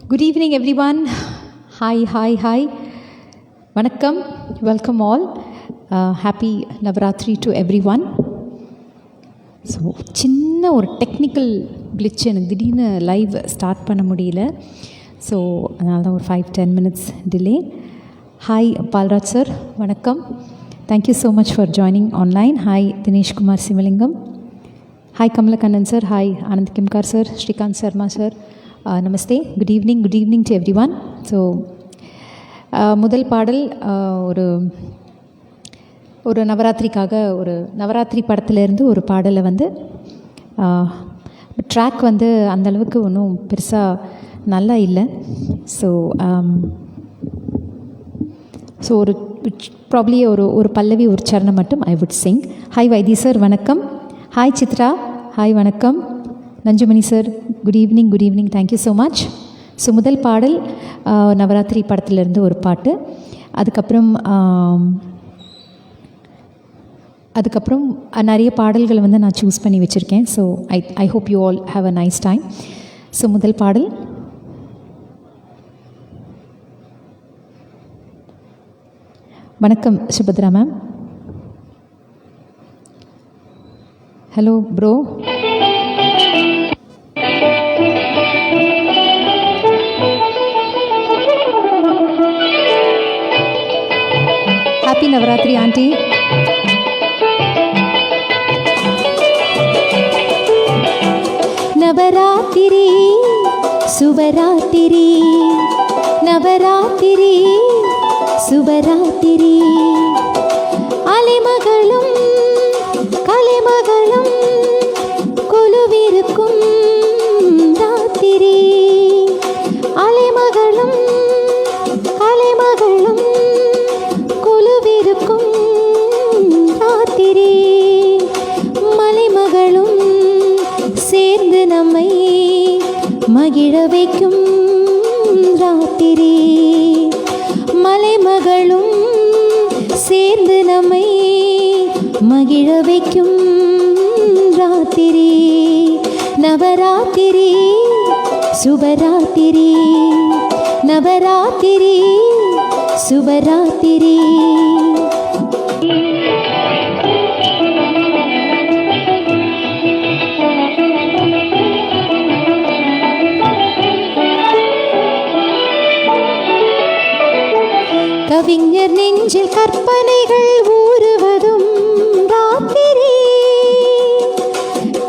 Good evening, everyone. Hi. Vanakkam. Welcome all. Happy Navaratri to everyone. So சின்ன ஒரு technical கிளிச் எனக்கு திடீர்னு live start பண்ண முடியல. ஸோ அதனால தான் ஒரு 5-10 minutes delay. Hi Palraj sir, வணக்கம். Thank you so much for joining online. Hi Dineshkumar Sivalingam. Hi Kamalakannan sir. Hi Anand Kimkar sir. Srikanth Sharma sir. நமஸ்தே. Good evening to everyone. So முதல் பாடல் ஒரு நவராத்திரிக்காக ஒரு நவராத்திரி படத்துலேருந்து ஒரு பாடலை வந்து ட்ராக் வந்து அந்தளவுக்கு ஒன்றும் பெருசாக நல்லா இல்லை. ஸோ ஒரு ப்ராப்ளி ஒரு பல்லவி ஒரு சரணம் மட்டும் I would sing. Hi Vaithi sir, வணக்கம். ஹாய் சித்ரா, ஹாய் வணக்கம். Nanjumani sir, good evening. Thank you so much. So முதல் பாடல் நவராத்திரி படத்துலேருந்து ஒரு பாட்டு. அதுக்கப்புறம் நிறைய பாடல்கள் வந்து நான் சூஸ் பண்ணி வச்சுருக்கேன். So I hope you all have a nice time. So முதல் பாடல் வணக்கம் Subhadra ma'am. Hello bro. Happy Navaratri aunty. Navaratri சுபராத்திரி, நவராத்திரி சுபராத்திரி, அலைமகளும் கலைமகளும் கொலுவிருக்கும் ராத்திரி, அலைமகளும் கலைமகளும் கொலுவிருக்கும் ராத்திரி, மலைமகளும் சேர்ந்து நம்மை மகிழ வைக்கும் ராத்திரி, மலைமகளும் சேர்ந்து நம்மை மகிழ வைக்கும் ராத்திரி, நவராத்திரி சுபராத்திரி, நவராத்திரி சுபராத்திரி. கவிஞர் நெஞ்சில் கற்பனைகள் ஊறுவதும் ராத்திரி,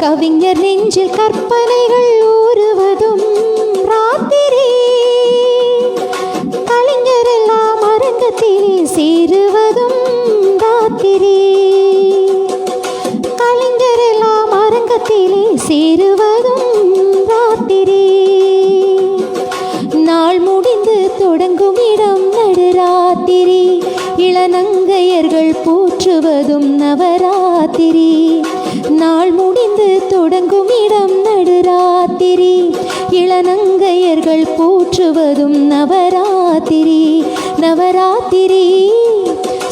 கவிஞர் நெஞ்சில் கற்பனைகள் ஊறுவதும் ராத்திரி, கலைஞரெல்லாம் அரங்கத்திலே சேருவதும் ராத்திரி, கலைஞரெல்லாம் அரங்கத்திலே சேருவதும் ராத்திரி, நாள் முடிந்து தொடங்கும் இடம் நடுராத்திரி, இளநங்கையர்கள் போற்றுவதும் நவராத்திரி, நாள் முடிந்து தொடங்கும் இடம் நடுராத்திரி, இளநங்கையர்கள் போற்றுவதும் நவராத்திரி, நவராத்திரி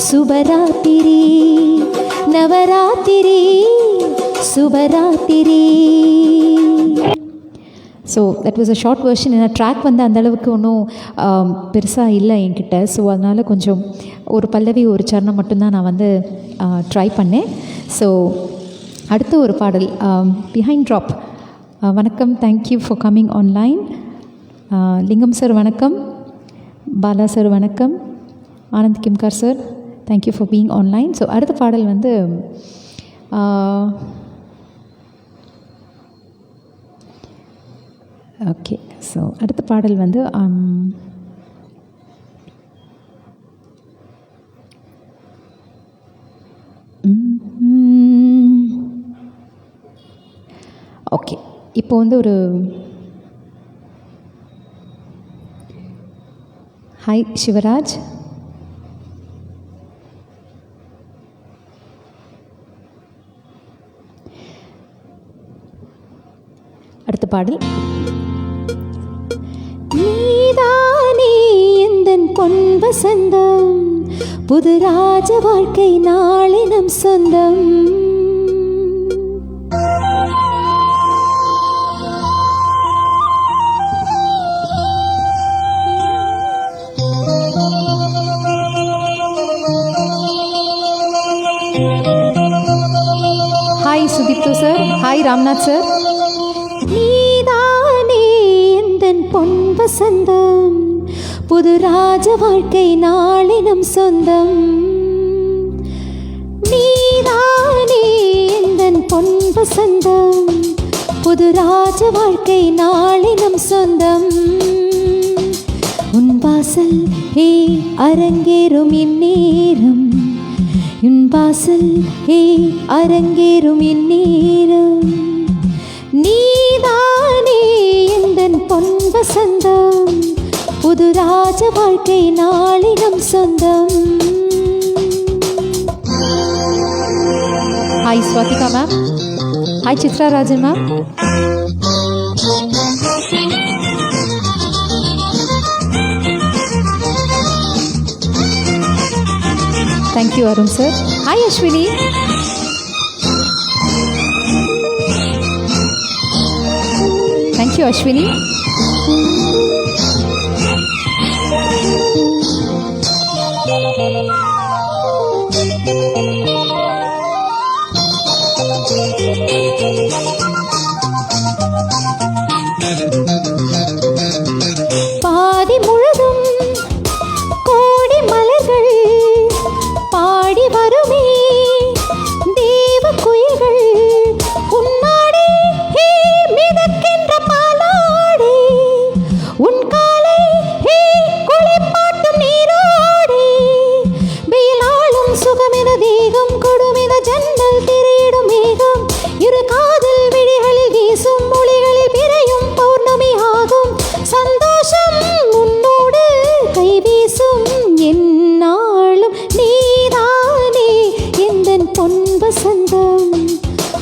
சுபராத்திரி, நவராத்திரி சுபராத்திரி. So that was a short version. ஏன்னா ட்ராக் வந்து அந்தளவுக்கு ஒன்றும் பெருசாக இல்லை என்கிட்ட. ஸோ அதனால் கொஞ்சம் ஒரு பல்லவி ஒரு சரணம் மட்டும்தான் நான் வந்து ட்ரை பண்ணேன். ஸோ அடுத்த ஒரு பாடல் பிஹைண்ட் ட்ராப். வணக்கம், thank you for coming online. Lingam sir வணக்கம். பாலா சார் வணக்கம். Anand Kimkar sir, thank you for being online. So அடுத்த பாடல் வந்து ஓகே. ஸோ அடுத்த பாடல் வந்து ஓகே, இப்போ வந்து ஒரு ஹாய் சிவராஜ். அடுத்த பாடல் நீதானே எந்தன் பொன் வசந்தம், புது ராஜ வாழ்க்கை நாளை நம் சொந்தம், ராம்நாத் சார். நீதானே எந்தன் பொன் வசந்தம், புது ராஜ வாழ்க்கை நாளினம் சொந்தம். நீதானே எந்தன் பொன் வசந்தம், புது ராஜ வாழ்க்கை நாளினம் சொந்தம். உன் வாசல் ஹே அரங்கேறும் இந்நேரம், உன் வாசல் ஹே அரங்கேறும் இந்நேரம். நீதானே எந்தன் பொன் வசந்தம், புது ராஜ வாழ்க்கை நாளினம் சொந்தம். Hi Swathika ma'am. Hi Chitra Rajan ma'am. Thank you Arun sir. Hi Ashwini. Thank you Ashwini. பாதி முழுதும் கோடி மலர்கள் பாடி வருமே தேவ குயில்கள், உன்னாடே ஹே மிதக்கின்ற பாலாடே, உன் காலை ஹே குளிப்பாட்டும் நீரோடே, வெயிலாளும் சுகமென தேகம் கொடுமென ஜன்னல் திரையிடும் மேகம், இரு காதல் விழிகளில் வீசும் மொழிகளில் பிறையும் பௌர்ணமி ஆகும், சந்தோஷம் உன்னோடு கை வீசும் என்னாலும். நீதானே எந்தன் பொன் வசந்தம்,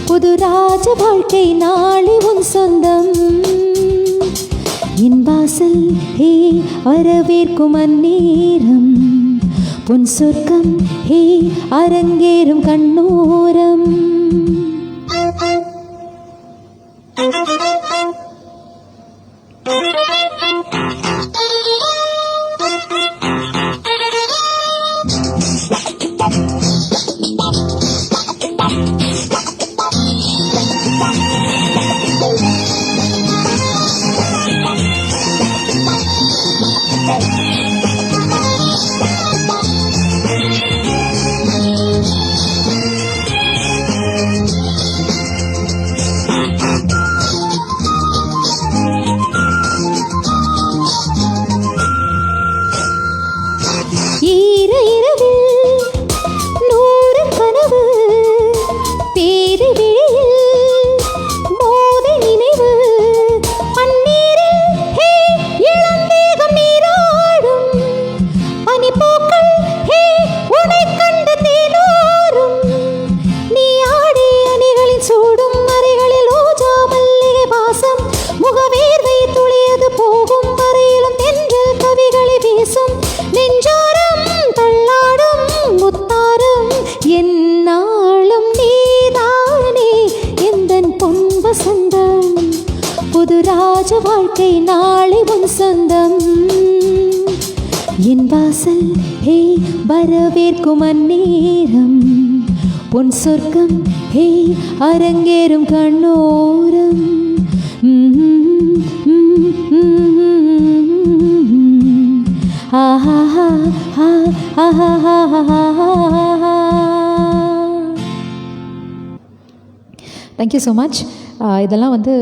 புது ராஜ வாழ்க்கை நாளை உன் சொந்தம். என் வாசல் ஹே வரவேற்கும் அந்நேரம், பொன் சொர்க்கம் ஹே அரங்கேறும் கண்ணோரம். புது ராஜ வாழ்க்கை நாளை உன் சொந்தம். என் வாசல் ஹே வரவேற்கும் அந்நேரம், பொன் சொர்க்கம் ஹே அரங்கேறும் கண்ணோரம். Thank you so much. இதெல்லாம் வந்து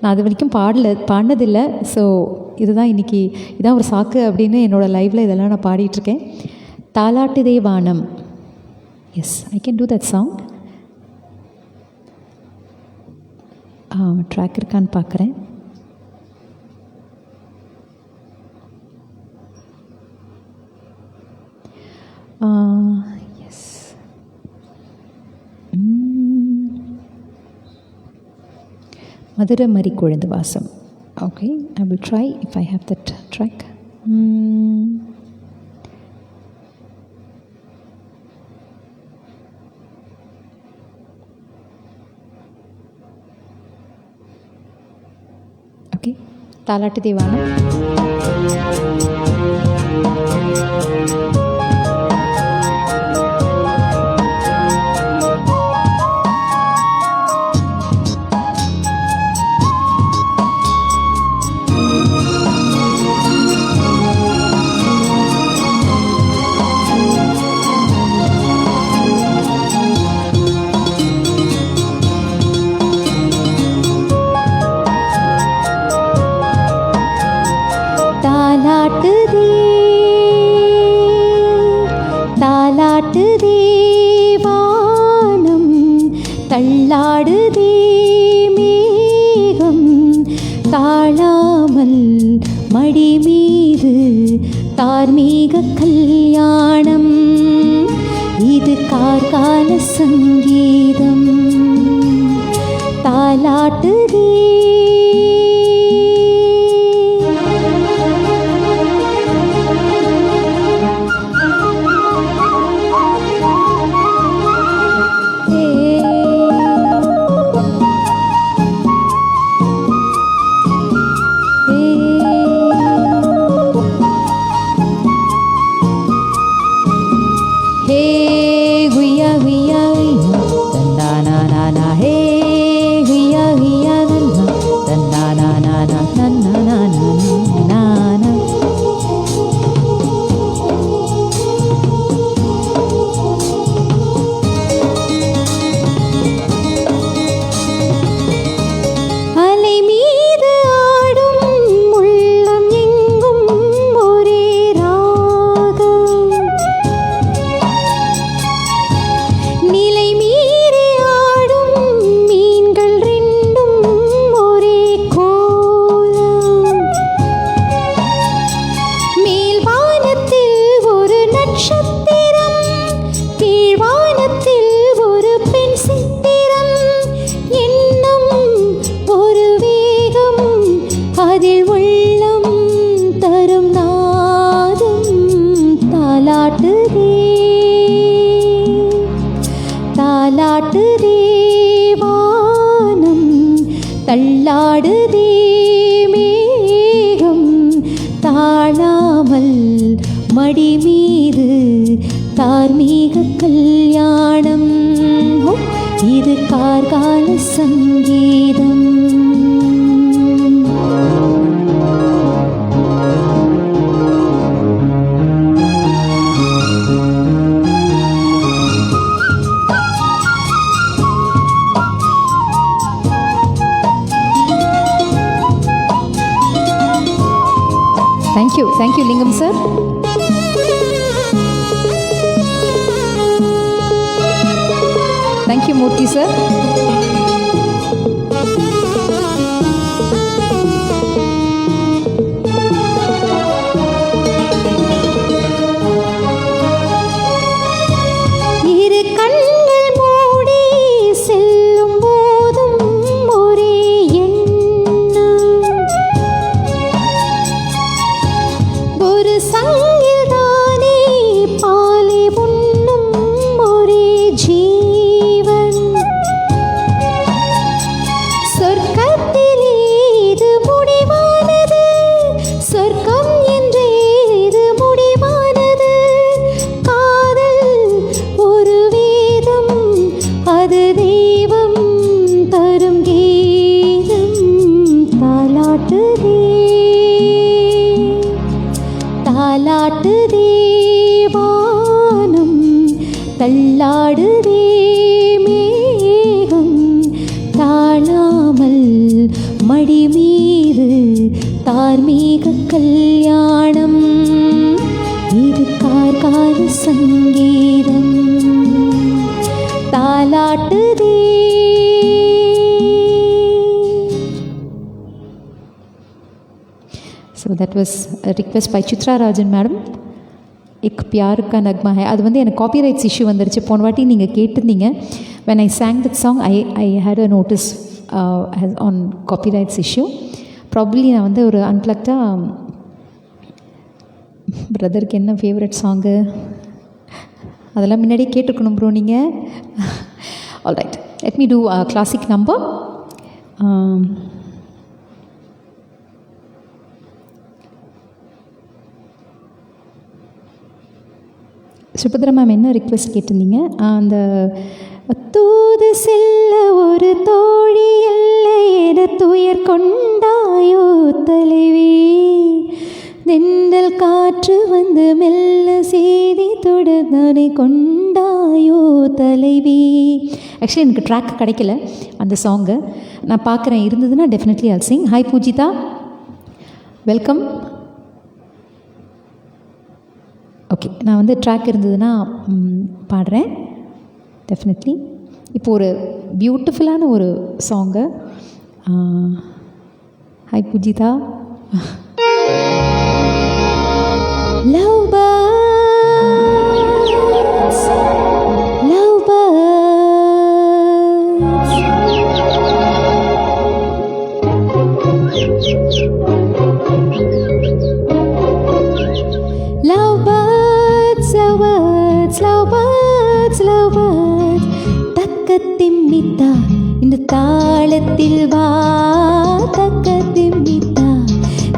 நான் அது வரைக்கும் பாடினதில்லை. ஸோ இதுதான் இன்றைக்கி இதான் ஒரு சாக்கு அப்படின்னு என்னோடய லைவில் இதெல்லாம் நான் பாடிட்டுருக்கேன். தாலாட்டுதே வானம். Yes, I can do that song. Track இருக்கான்னு பார்க்குறேன். எஸ், மதுரை மறி குழந்து வாசம். Okay, I will try if I have that track. Okay, தாலாட்டுதே வானம். தார்மீக கல்யாணம், இது கார்கால சங்கீதம் தாலாட்டுதே. தாலாட்டுதே வானம், தள்ளாடுதே மேகம், தாழாமல் மடி மீது தார்மீக கல்யாணம், இது கார்கால சங்கீதம். Thank you Lingam sir. Thank you Murthy sir. தாலாட்டுதே வானம், தள்ளாடுதே மேகம், தாழாமல் மடி மீது தார்மீக கல்யாணம், இது கார்கால சங்கீதம் தாலாட்டுதே. So that was a request by Chitra Rajan madam. एक प्यार का नगमा है. அது வந்து எனக்கு காப்பிரைட்ஸ் இஷ்யூ வந்துருச்சு. போன வாட்டி நீங்கள் கேட்டிருந்தீங்க. when I sang that song I had a notice on copyrights issue. probably நான் வந்து ஒரு அன்பிளக்டாக பிரதருக்கு என்ன ஃபேவரட் சாங்கு அதெல்லாம் முன்னாடியே கேட்டுக்கணும் ப்ரோ நீங்கள். All right, let me do classic number. Subhadra ma'am என்ன ரிக்வெஸ்ட் கேட்டிருந்தீங்க? அந்த தூது செல்ல ஒரு தோழி இல்லை என துயர் கொண்டாயோ தலைவி, தென்றல் காற்று வந்து மெல்ல செய்தி தொடர்ந்தனை கொண்டாயோ தலைவி. ஆக்சுவலி எனக்கு ட்ராக் கிடைக்கல அந்த சாங்கு, நான் பார்க்குறேன், இருந்ததுன்னா definitely I'll sing. Hi Poojitha, welcome. Okay, நான் வந்து ட்ராக் இருந்ததுன்னா பாடுறேன் டெஃபினெட்லி. இப்போ ஒரு பியூட்டிஃபுல்லான ஒரு song. Hi Poojitha. Love birds, love birds. Love birds, love birds, love birds, love birds. தக்கத்திம்மித்தா இந்த தாளத்தில் வா, தக்கத்திம்மித்தா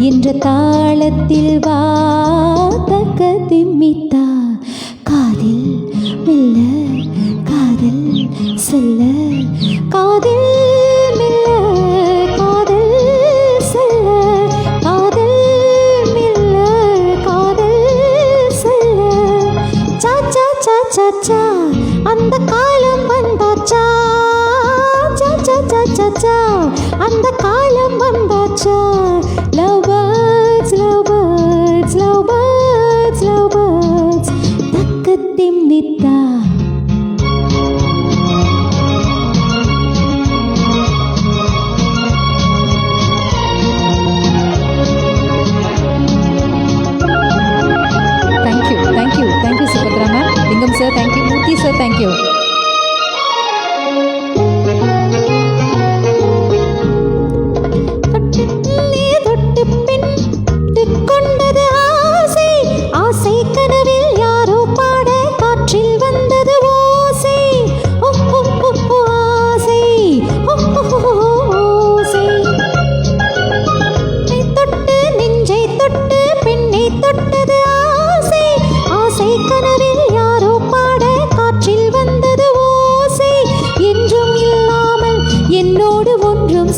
என்ற தாளத்தில் வா, தக்கத்திம்மித்தா. காதில் மெல்ல காதல் சொல்ல, காதில் மெல்ல காதல் சொல்ல, காதல் மெல்ல காதல் சொல்ல. சா சா சா சா சா அந்த காலம் வந்தாச்சா, சா சா சா சா சா அந்த காலம் வந்தாச்சா. Love birds, love birds, love birds, love birds. தக்கத்திம்மித்தா. Thank you Subhadra ma'am, Lingam sir, thank you, Murthy sir, thank you.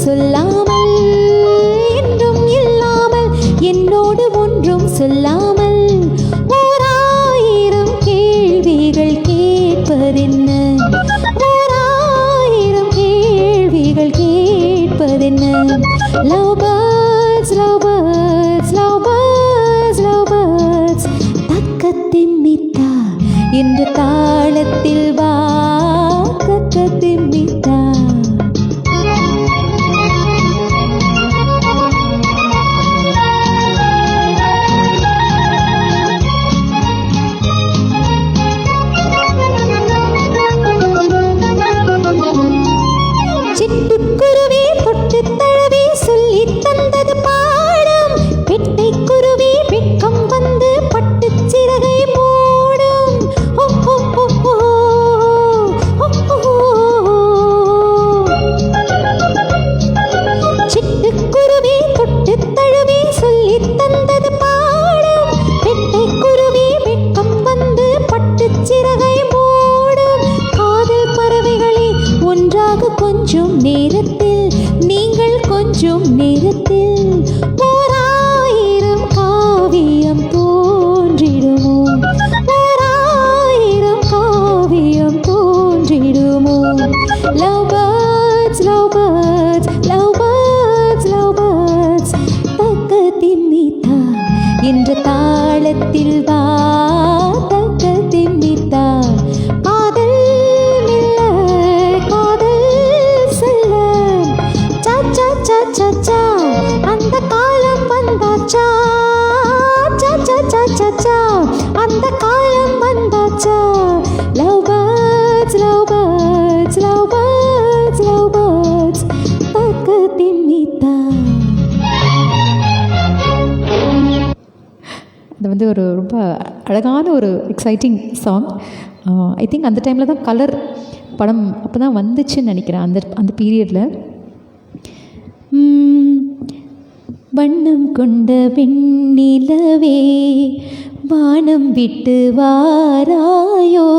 சொல்லாமல் என்றும் இல்லாமல், என்னோடு ஒன்றும் சொல்லாமல், ஓராயிரம் கேள்விகள் கேட்பதென்ன, ஓராயிரம் கேள்விகள் கேட்பதென்ன. Love birds, love birds, love birds, love birds. தக்கத்திம்மித்தா என்ற தாளத்தில் வா, தக்கத்திம்மித்தா. சிட்டுக்குருவி தொட்டு தழுவி சொல்லி தந்தது பாடம், பெட்டை குருவி வெட்கம் வந்து பட்டு சிறகை மூடும். சிட்டுக்குருவி தொட்டு தழுவி சொல்லி தந்தது பாடம், பெட்டை குருவி வெட்கம் வந்து பட்டு சிறகை மூடும். காதல் பறவைகளே ஒன்றாக கொஞ்சம் நேரத்தில், நீங்கள் கொஞ்சம் நேரத்தில், ஓராயிரம் காவியம் தோன்றிடுமோ, ஓராயிரம் காவியம் தோன்றிடுமோ. Love birds, love birds, love birds, love birds. தக்கத்திம்மித்தா என்ற தாளத்தில் வா, தக்கத்திம்மித்தா. காதல் மெல்ல காதல் சொல்ல, சா சா சா சா சா அந்த காலம் வந்தாச்சா, சா சா சா சா சா அந்த காலம் வந்தாச்சா. Love birds, love birds, love birds, love birds. தக்கத்திம்மித்தா. அது வந்து ஒரு ரொம்ப அழகான ஒரு எக்ஸைட்டிங் சாங். ஐ திங்க் அந்த டைமில் தான் கலர் படம் அப்போ தான் வந்துச்சுன்னு நினைக்கிறேன், அந்த அந்த பீரியடில். வண்ணம் கொண்ட வெண்ணிலவே வானம் விட்டு வாராயோ,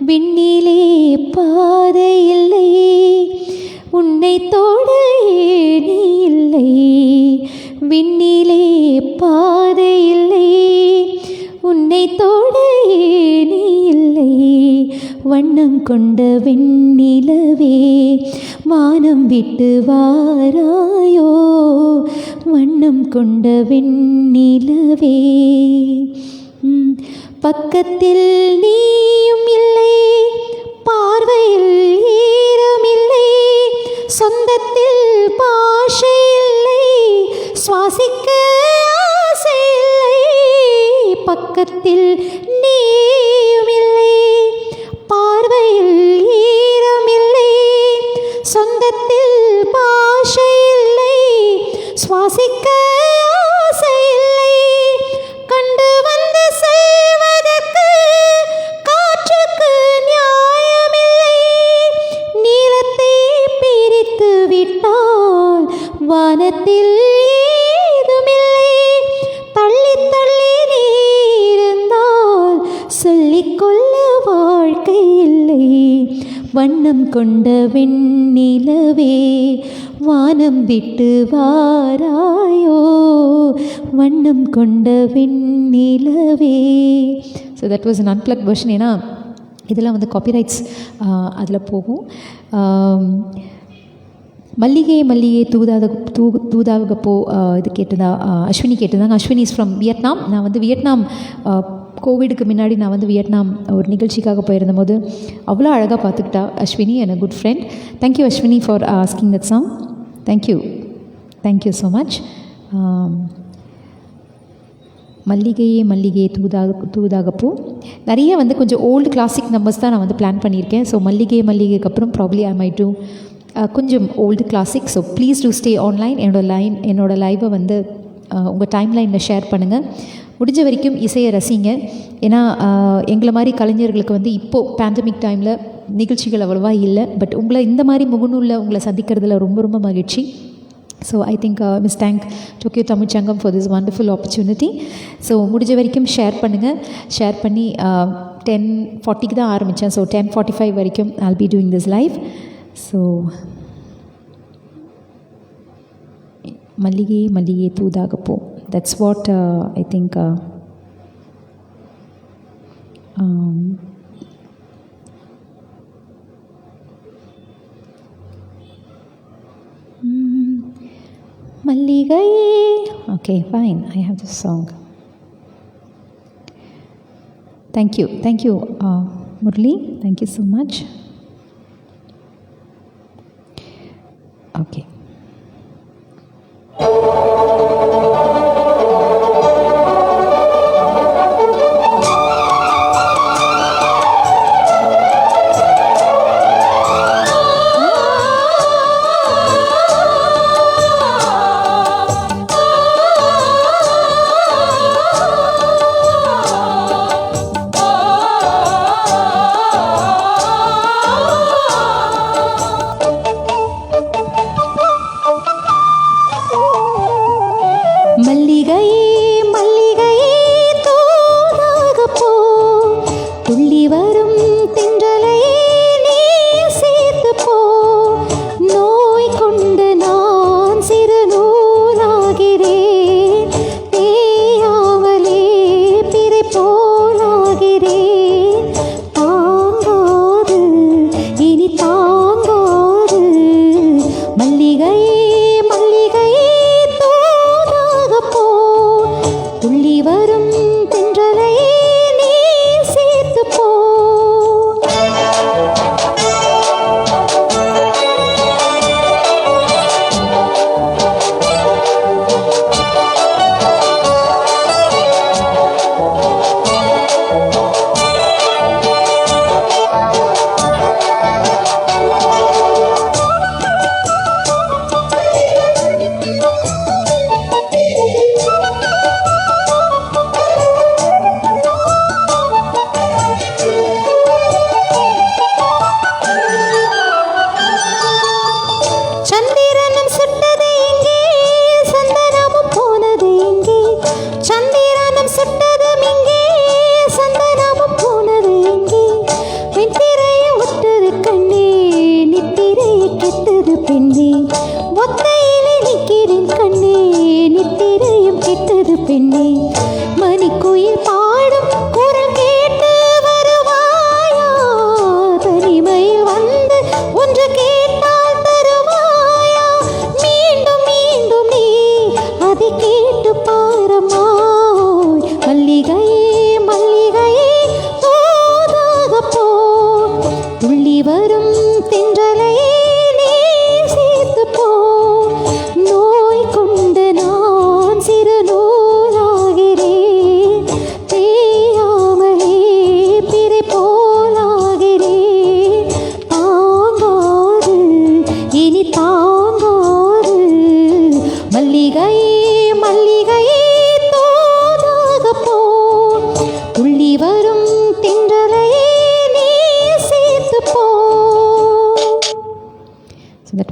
விண்ணிலே பாதை இல்லை உன்னை தோட ஏணி இல்லை, விண்ணிலே பாதை இல்லை உன்னை தோட ஏணி இல்லை. வண்ணம் கொண்ட வெண்ணிலவே வானம் விட்டு வாராயோ, வண்ணம் கொண்ட வெண்ணிலவே. பக்கத்தில் நீயும் இல்லை, பார்வையில் ஈரமில்லை, சொந்தத்தில் பாஷை இல்லை, சுவாசிக்க ஆசை இல்லை, பக்கத்தில் நீயுமில்லை, பார்வையில் ஈரமில்லை, சொந்தத்தில் பாஷை இல்லை, சுவாசிக்க ஆசை இல்லை, கண்டு வந்து செல்வதற்கு காற்றுக்கு நியாயமில்லை, நீளத்தை பிரித்து விட்டால் வானத்தில் ஏதுமில்லை, தள்ளி தள்ளி நீ இருந்தால் சொல்லிக்கொள்ள வாழ்க்கை இல்லை, வண்ணம் கொண்ட வெண்ணிலவே வானம் விட்டு வாராயோ, வண்ணம் கொண்ட வெண்ணிலவே. So that was an unplugged version. ஏன்னா இதெல்லாம் வந்து காப்பிரைட்ஸ் அதில் போகும். மல்லிகை மல்லிகை தூதாக இது கேட்டதா அஸ்வினி கேட்டிருந்தாங்க. Ashwini is from Vietnam. நான் வந்து வியட்நாம் கோவிடுக்கு முன்னாடி நான் வந்து வியட்நாம் ஒரு நிகழ்ச்சிக்காக போயிருந்த போது அவ்வளோ அழகாக பார்த்துக்கிட்டா அஸ்வினி, என் good friend. Thank you Ashwini for asking that song. Thank you so much. மல்லிகையே மல்லிகையே தூதாகப்பூ நிறைய வந்து கொஞ்சம் ஓல்டு கிளாசிக் நம்பர்ஸ் தான் நான் வந்து பிளான் பண்ணியிருக்கேன். ஸோ மல்லிகையே மல்லிகைக்கு அப்புறம் ப்ராப்ளி ஐ மைட் டூ கொஞ்சம் old classic. So please do stay online. என்னோட லைவை வந்து உங்கள் டைம்லைனில் ஷேர் பண்ணுங்கள். முடிஞ்ச வரைக்கும் இசையை ரசிங்க. ஏன்னா எங்களை மாதிரி கலைஞர்களுக்கு வந்து இப்போது பேண்டமிக் டைமில் நிகழ்ச்சிகள் அவ்வளோவா இல்லை. பட் உங்களை இந்த மாதிரி முகநூலில் உங்களை சந்திக்கிறதுல ரொம்ப ரொம்ப மகிழ்ச்சி. So I think miss thank Tokyo Tamil Sangam for this wonderful opportunity. So முடிஞ்ச வரைக்கும் ஷேர் பண்ணுங்கள். ஷேர் பண்ணி 10:40 தான் ஆரம்பித்தேன். ஸோ 10:45 வரைக்கும் I'll be doing this live. So மல்லிகை மல்லிகை தூதாகப்போ, that's what I think மல்லிகை. Okay, fine, I have this song. Thank you Murli, thank you so much. Okay.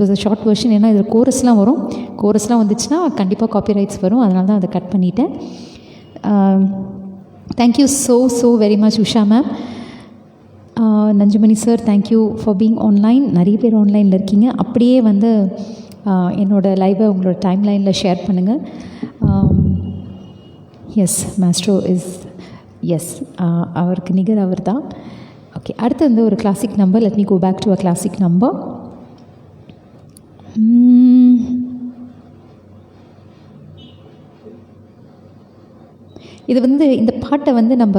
Was a short version. ஏன்னா இதில் கோரஸ்லாம் வரும். கோரஸ்லாம் வந்துச்சுன்னா கண்டிப்பாக காப்பிரைட்ஸ் வரும். அதனால தான் அதை கட் பண்ணிட்டேன். Thank you so very much Usha ma'am. Nanjumani sir, thank you for being online. நிறைய பேர் ஆன்லைனில் இருக்கீங்க. அப்படியே வந்து என்னோடய லைவை உங்களோட டைம் லைனில் ஷேர் பண்ணுங்கள். எஸ், மாஸ்ட்ரோ இஸ் எஸ், அவருக்கு நிகர் அவர் தான். ஓகே, அடுத்து வந்து ஒரு classic number. Let me go back to a classic number. இது வந்து இந்த பாட்டை வந்து நம்ம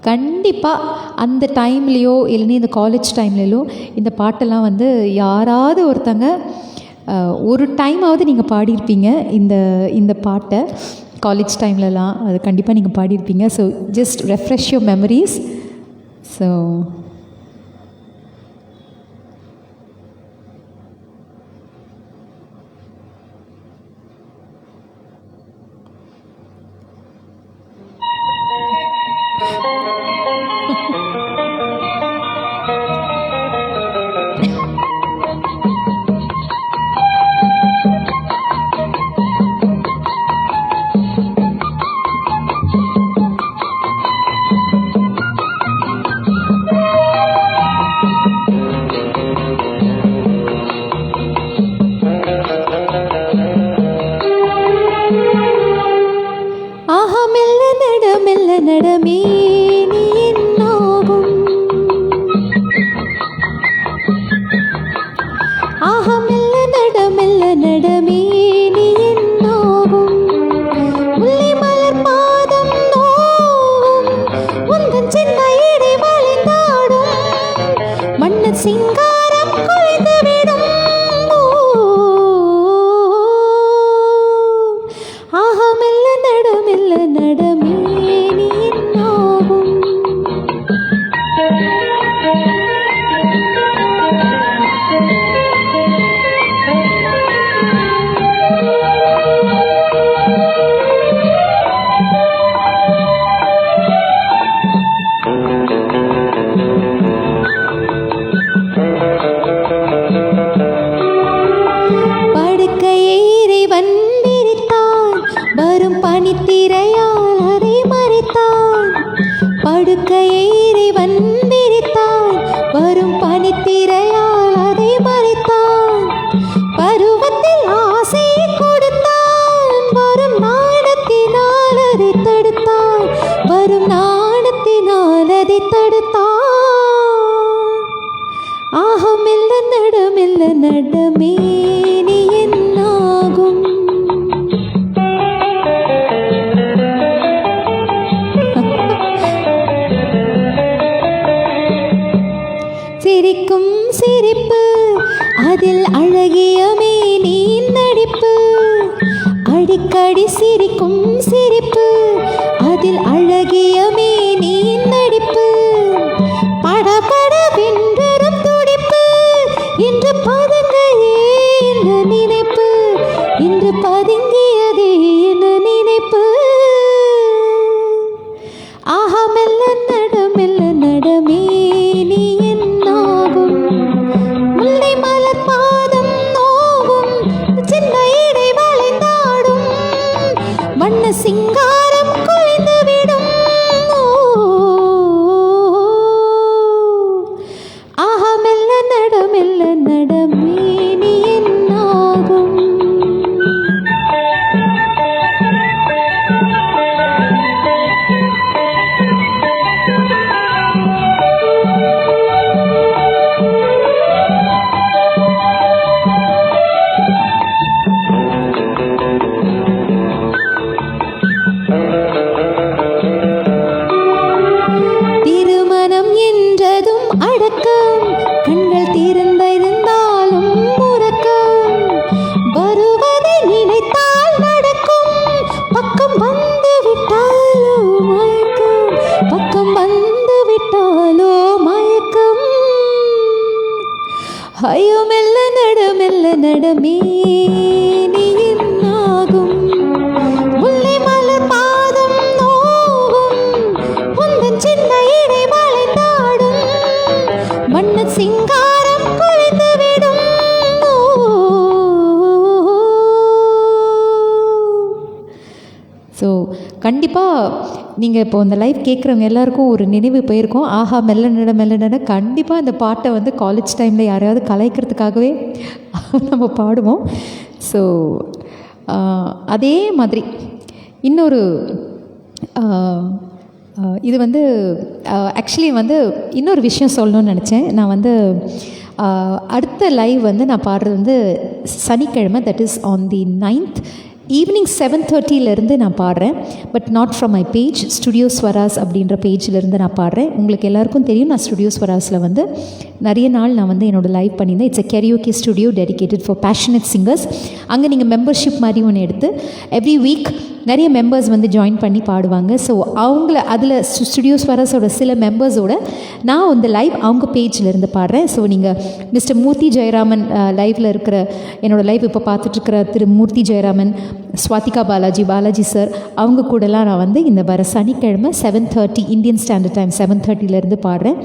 கண்டிப்பாக அந்த டைம்லேயோ இல்லைன்னா இந்த காலேஜ் டைம்லேயோ இந்த பாட்டெல்லாம் வந்து யாராவது ஒருத்தங்க ஒரு டைமாவது நீங்கள் பாடியிருப்பீங்க. இந்த பாட்டை காலேஜ் டைம்லலாம் அது கண்டிப்பாக நீங்கள் பாடியிருப்பீங்க. So just refresh your memories. So நடமே நீ என்னாகும், ஆஹா மெல்ல நடமே நீ என்னாகும், முல்லை மலர் பாதம் நோவும் உந்தன் சின்ன இடை வளைந்தாடும், மன்னர் சிங்காரம் குலைந்துவிடும், ஆஹா மெல்ல நடமே நடமே நீ என்னாகும். சிரிக்கும் சிரிப்பு அதில் அழகிய மேனி நடிப்பு, அடிக்கடி சிரிக்கும் சிரிப்பு அதில் அழகிய மேனி நடிப்பு, படபடவென்றரும் துடிப்பு இன்று பதுங்கையே என்ற நினைப்பு, இன்று பதுங்கியதே என்ற நினைப்பு, ஆஹா மெல்ல நடமே நீ என்னாகும், முல்லை மலர் பாதம் நோவும் சின்ன இடை வளைந்தாடும், வண்ண சிங்காரம் குலைந்துவிடும், ஆஹா மெல்ல நடமே நீ என்னாகும். திருமணம் என்றதும் அடக்கம், கண்கள் திறந்திருந்தாலும் உறக்கம், வருவதை நினைத்தால் நடக்கும், பக்கம் வந்து விட்டாலோ மயக்கம், பக்கம் வந்து விட்டாலோ மயக்கம், ஐயோ மெல்ல நடமே நீ என்னாகும், முல்லை மலர் பாதம் நோவும் உந்தன் சின்ன இடை வளைந்தாடும், மன்னர் சிங்காரம் குலைந்துவிடும், கண்டிப்பாக நீங்கள் இப்போ இந்த லைவ் கேட்குறவங்க எல்லாருக்கும் ஒரு நினைவு போயிருக்கோம். ஆஹா மெல்ல நட மெல்ல நட. கண்டிப்பாக இந்த பாட்டை வந்து காலேஜ் டைமில் யாரையாவது கலாய்க்கிறதுக்காகவே நம்ம பாடுவோம். ஸோ அதே மாதிரி இன்னொரு இது வந்து ஆக்சுவலி வந்து இன்னொரு விஷயம் சொல்லணும்னு நினச்சேன். நான் வந்து அடுத்த லைவ் வந்து நான் பாடுறது வந்து சனிக்கிழமை, that is on the 9th evening 7:30 நான் பாடுறேன். But not from my page, studio Swaras அப்படின்ற பேஜிலேருந்து நான் பாடுறேன். உங்களுக்கு எல்லாருக்கும் தெரியும், நான் ஸ்டுடியோ ஸ்வராஸில் வந்து நிறைய நாள் நான் வந்து என்னோடய லைவ் பண்ணியிருந்தேன். It's a karaoke studio dedicated for passionate singers. அங்கே நீங்கள் மெம்பர்ஷிப் மாதிரி ஒன்று எடுத்து எவ்ரி வீக் நிறைய மெம்பர்ஸ் வந்து ஜாயின் பண்ணி பாடுவாங்க. ஸோ அவங்கள அதில் ஸ்டுடியோ ஸ்வராஸோட சில மெம்பர்ஸோட நான் வந்து லைவ் அவங்க பேஜில் இருந்து பாடுறேன். ஸோ நீங்கள் மிஸ்டர் மூர்த்தி ஜெயராமன் லைவில் இருக்கிற என்னோடய லைவ் இப்போ பார்த்துட்ருக்கிற திரு மூர்த்தி ஜெயராமன், ஸ்வாதிகா பாலாஜி சார், அவங்க கூடலாம் நான் வந்து இந்த வர சனிக்கிழமை 7:30 இந்தியன் ஸ்டாண்டர்ட் டைம் 7:30 பாடுறேன்.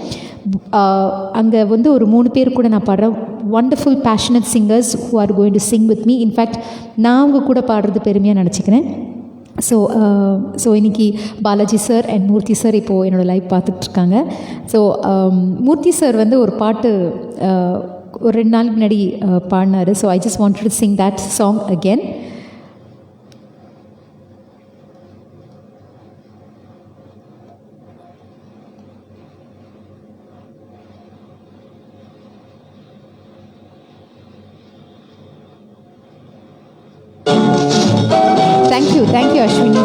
அங்கே வந்து ஒரு 3 பேர் கூட நான் பாடுறேன். Wonderful passionate singers who are going to Singh with me. In fact நான் அவங்க கூட பாடுறது பெருமையாக நினச்சிக்கிறேன். ஸோ இன்றைக்கி Balaji sir and Murthy sir இப்போது என்னோடய லைவ் பார்த்துட்ருக்காங்க. ஸோ மூர்த்தி சார் வந்து ஒரு பாட்டு ஒரு 2 நாளுக்கு முன்னாடி பாடினார். So I just wanted to Singh that song again. Thank you Ashwini.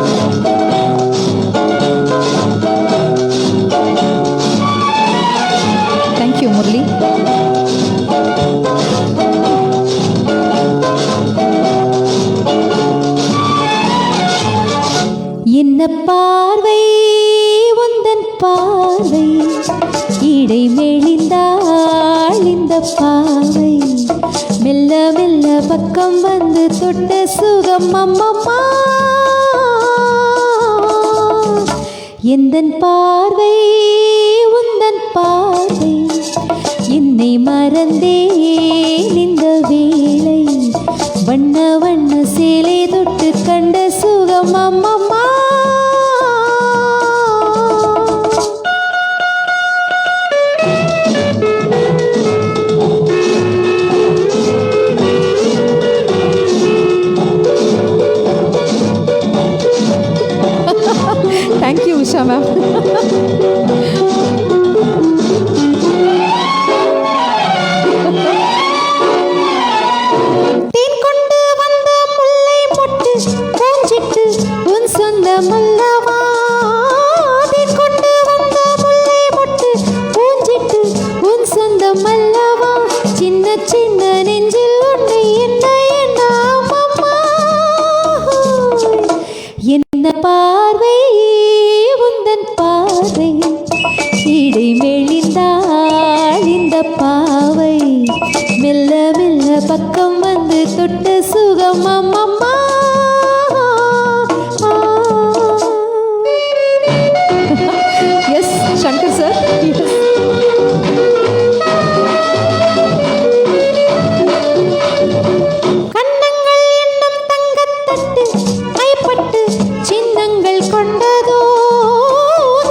Thank you Murli. என்ன பார்வை உந்தன் பார்வை, இடை மெலிந்தாள் இந்த பார்வை, மெல்ல மெல்ல பக்கம் வந்து தொட்ட சுகம் அம்மம்மா. எந்தன் பார்வை உந்தன் பார்வை, என்னை மறந்தேன் இந்த வேளை, வண்ண வண்ண சேலை தொட்டு கண்ட சுகம் அம்மம்மா. Thank you Usha ma'am. தேன் கொண்டு வந்த முல்லை மொட்டு பூஞ்சிட்டு உன் சொந்தம் அல்லவா, தேன் கொண்டு வந்த முல்லை மொட்டு பூஞ்சிட்டு உன் சொந்தம் அல்லவா, சின்ன சின்ன நெஞ்சில் உன்னை என்ன என்ன அம்மம்மா. என்ன பார்வை உந்தன் பார்வை, இடை மெலிந்தாள் இந்த பாவை, மெல்ல மெல்ல பக்கம் வந்து தொட்ட சுகம் அம்மம்மா. S Shankar sir. கண்ணங்கள் என்னும் தங்கத்தட்டு கைப்பட்டு சின்னங்கள் கொண்டதோ,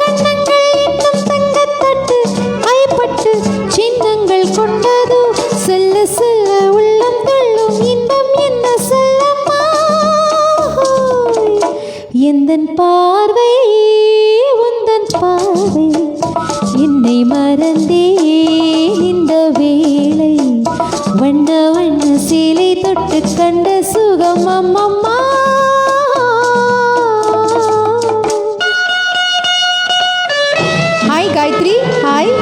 கண்ணங்கள் என்னும் தங்கத்தட்டு கைப்பட்டு சின்னங்கள் கொண்டதோ, செல்ல செல்ல உள்ளம் துள்ளும் இன்பம் என்ன சொல்லம்மா. எந்தன் பார்வை உந்தன் பார்வை, என்னை மறந்தேன் இந்த வேளை, வண்ண வண்ண சேலை தொட்டு கண்ட சுகம் அம்மம்மா. ஹாய் காயத்ரி. ஹாய்.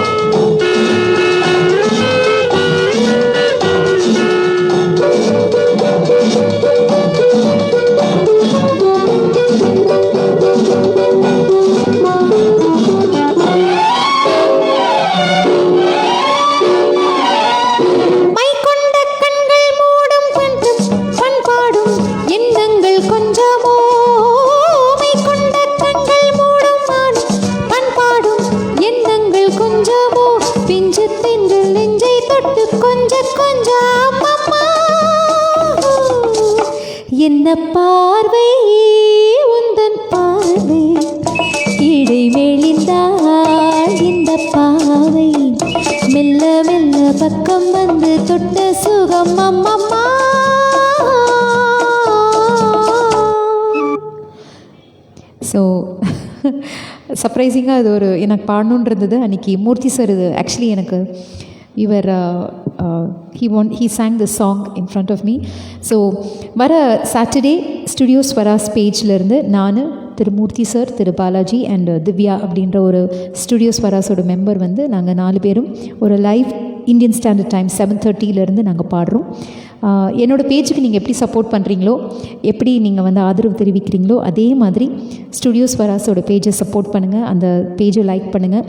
மை கொண்ட கண்கள் மூடும் கொஞ்சம் பண்பாடும் எண்ணங்கள் கொஞ்சமோ, மை கொண்ட கண்கள் மூடும் பண்பாடும் எண்ணங்கள் கொஞ்சமோ, சர்ப்ரைசிங்காக அது ஒரு எனக்கு பாடணுன்றது அன்றைக்கி மூர்த்தி சார் இது ஆக்சுவலி எனக்கு இவர் he sang the song in front of me. So வர சாட்டர்டே ஸ்டுடியோ ஸ்வராஸ் பேஜ்லேருந்து நான் திரு மூர்த்தி சார், திரு பாலாஜி அண்ட் திவ்யா அப்படின்ற ஒரு ஸ்டுடியோ ஸ்வராஸோட மெம்பர் வந்து நாங்கள் 4 பேரும் ஒரு லைவ் இந்தியன் ஸ்டாண்டர்ட் டைம் 7:30 நாங்கள் பாடுறோம். என்னோடய பேஜுக்கு நீங்கள் எப்படி சப்போர்ட் பண்ணுறீங்களோ, எப்படி நீங்கள் வந்து ஆதரவு தெரிவிக்கிறீங்களோ, அதே மாதிரி ஸ்டுடியோ ஸ்வராஸோட பேஜை சப்போர்ட் பண்ணுங்கள், அந்த பேஜை லைக் பண்ணுங்கள்.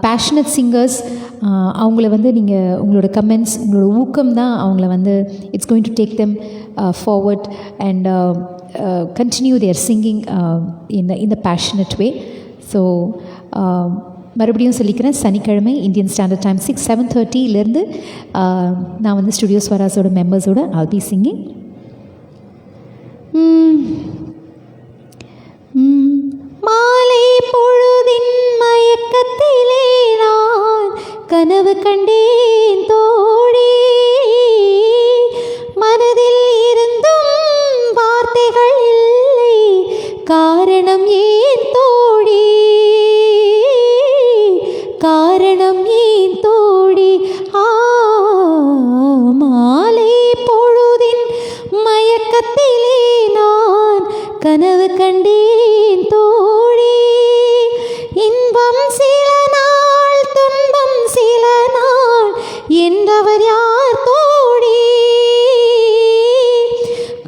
பேஷனட் சிங்கர்ஸ் அவங்கள வந்து நீங்கள் உங்களோட கமெண்ட்ஸ், உங்களோட ஊக்கம் தான் அவங்கள வந்து it's going to take them forward and continue their singing in the passionate way. So மறுபடியும் சொல்லிக்கிறேன், சனிக்கிழமை இந்தியன் ஸ்டாண்டர்ட் டைம் 7:30 நான் வந்து ஸ்டுடியோ ஸ்வராஸோட மெம்பர்ஸோட I'll be singing. மாலை பொழுதின் மயக்கத்திலே நான் கனவு கண்டேன் தோழி, மனதில் இருந்தும் வார்த்தைகள் இல்லை, காரணம் ஏன் தோழி, காரணம் ஏன் தோழி. மாலை பொழுதின் மயக்கத்திலே நான் கனவு கண்டேன் தோழி, இன்பம் சில நாள் துன்பம் சில நாள் என்றவர் யார் தோழி,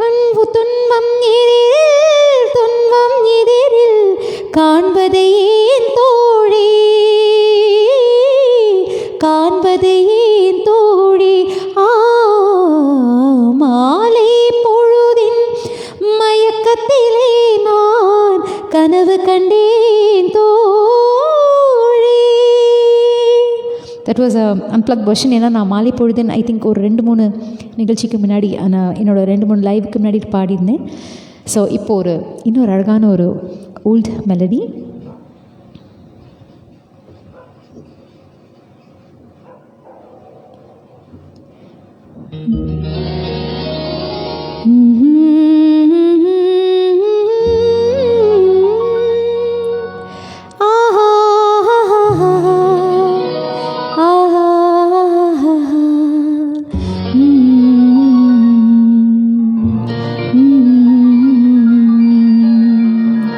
கண்பு துன்பம் எதிரில் துன்பம் எதிரில் காண்பதை ஏன் தோழி, காண்பதை ஏன் தோழி. மாலை பொழுதின் மயக்கத்திலே நான் கனவு கண்டேன் தோழி. That was unplugged version. ஏன்னா நான் மாலை பொழுதுன்னு ஐ திங்க் ஒரு 2-3 நிகழ்ச்சிக்கு முன்னாடி நான் என்னோட 2-3 லைவுக்கு முன்னாடி பாடியிருந்தேன். ஸோ இப்போது இன்னொரு அழகான ஒரு old melody.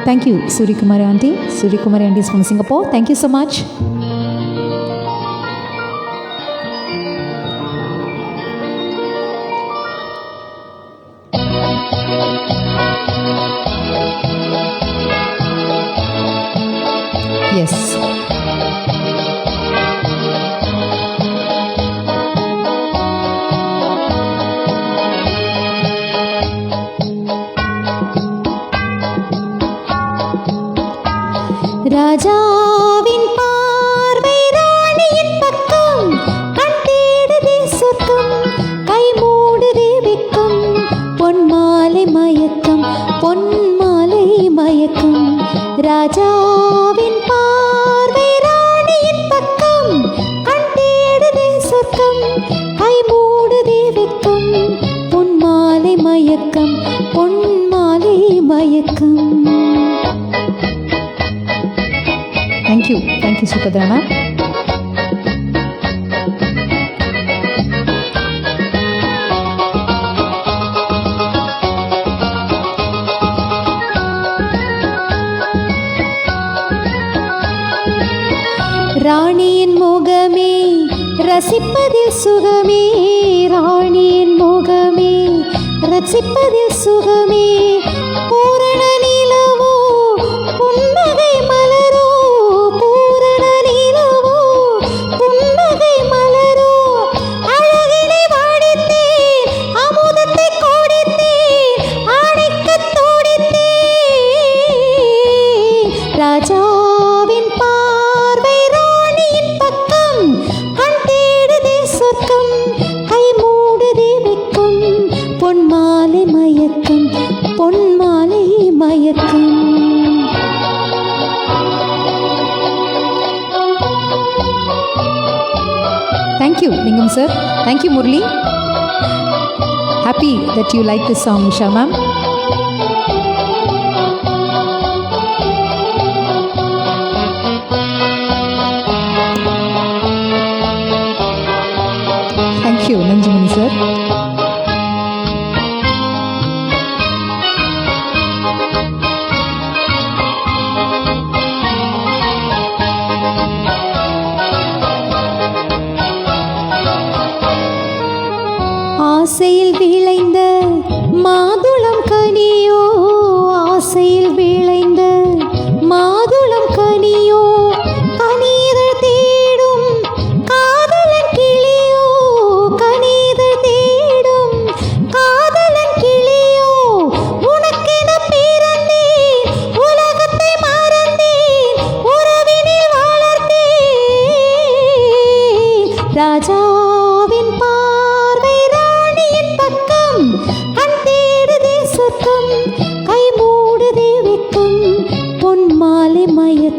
Thank you, Suryakumari auntie. Suryakumari auntie is from Singapore. Thank you so much. Yes. ராஜாவின் பார்வை ராணியின் பக்கம், கண் தேடுதே சொர்க்கம், கை மூடுதே வெக்கம், பொன் மாலை மயக்கம், பொன் மாலை மயக்கம். ராஜாவின் பார்வை ராணியின் பக்கம், கண் தேடுதே சொர்க்கம், கை மூடுதே வெக்கம், பொன் மாலை மயக்கம், பொன் மாலை மயக்கம். Thank you, Supadra ma'am. ராணியின் முகமே ரசிப்பதில் சுகமே, ராணியின் முகமே ரசிப்பதில் சுகமே, பூரண நிலவோ புன்னகை மலரோ, பூரண நிலவோ புன்னகை மலரோ, அழகினை வாடித்தேன் அமுதத்தை கோடித்தேன் ஆணைக்கத் தோடித்தேன். ராஜாவின் பார்வை ராணியின் பக்கம், கண் தேடுதே சொர்க்கம், கை மூடுதே வெக்கம், பொன் மாலை மயக்கம், பொன் மாலை மயக்கம். Thank you, Lingam sir. Thank you, Murli. Happy that you like this song, Nisha ma'am.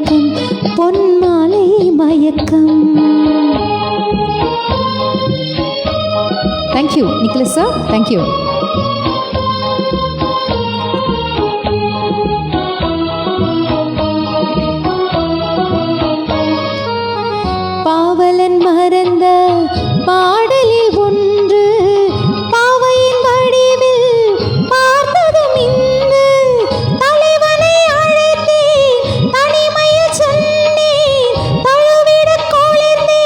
மயக்கம் பொன்மாலை மயக்கம். Thank you Nicholas sir, thank you. பாவலன் மறந்த பாடலில் ஒன்று பாவையின் வடிவில் பார்த்ததும் இன்று தலைவனை அழைத்தேன் தனிமையில் சொன்னேன் தழுவிட கொளிர்ந்தேன்.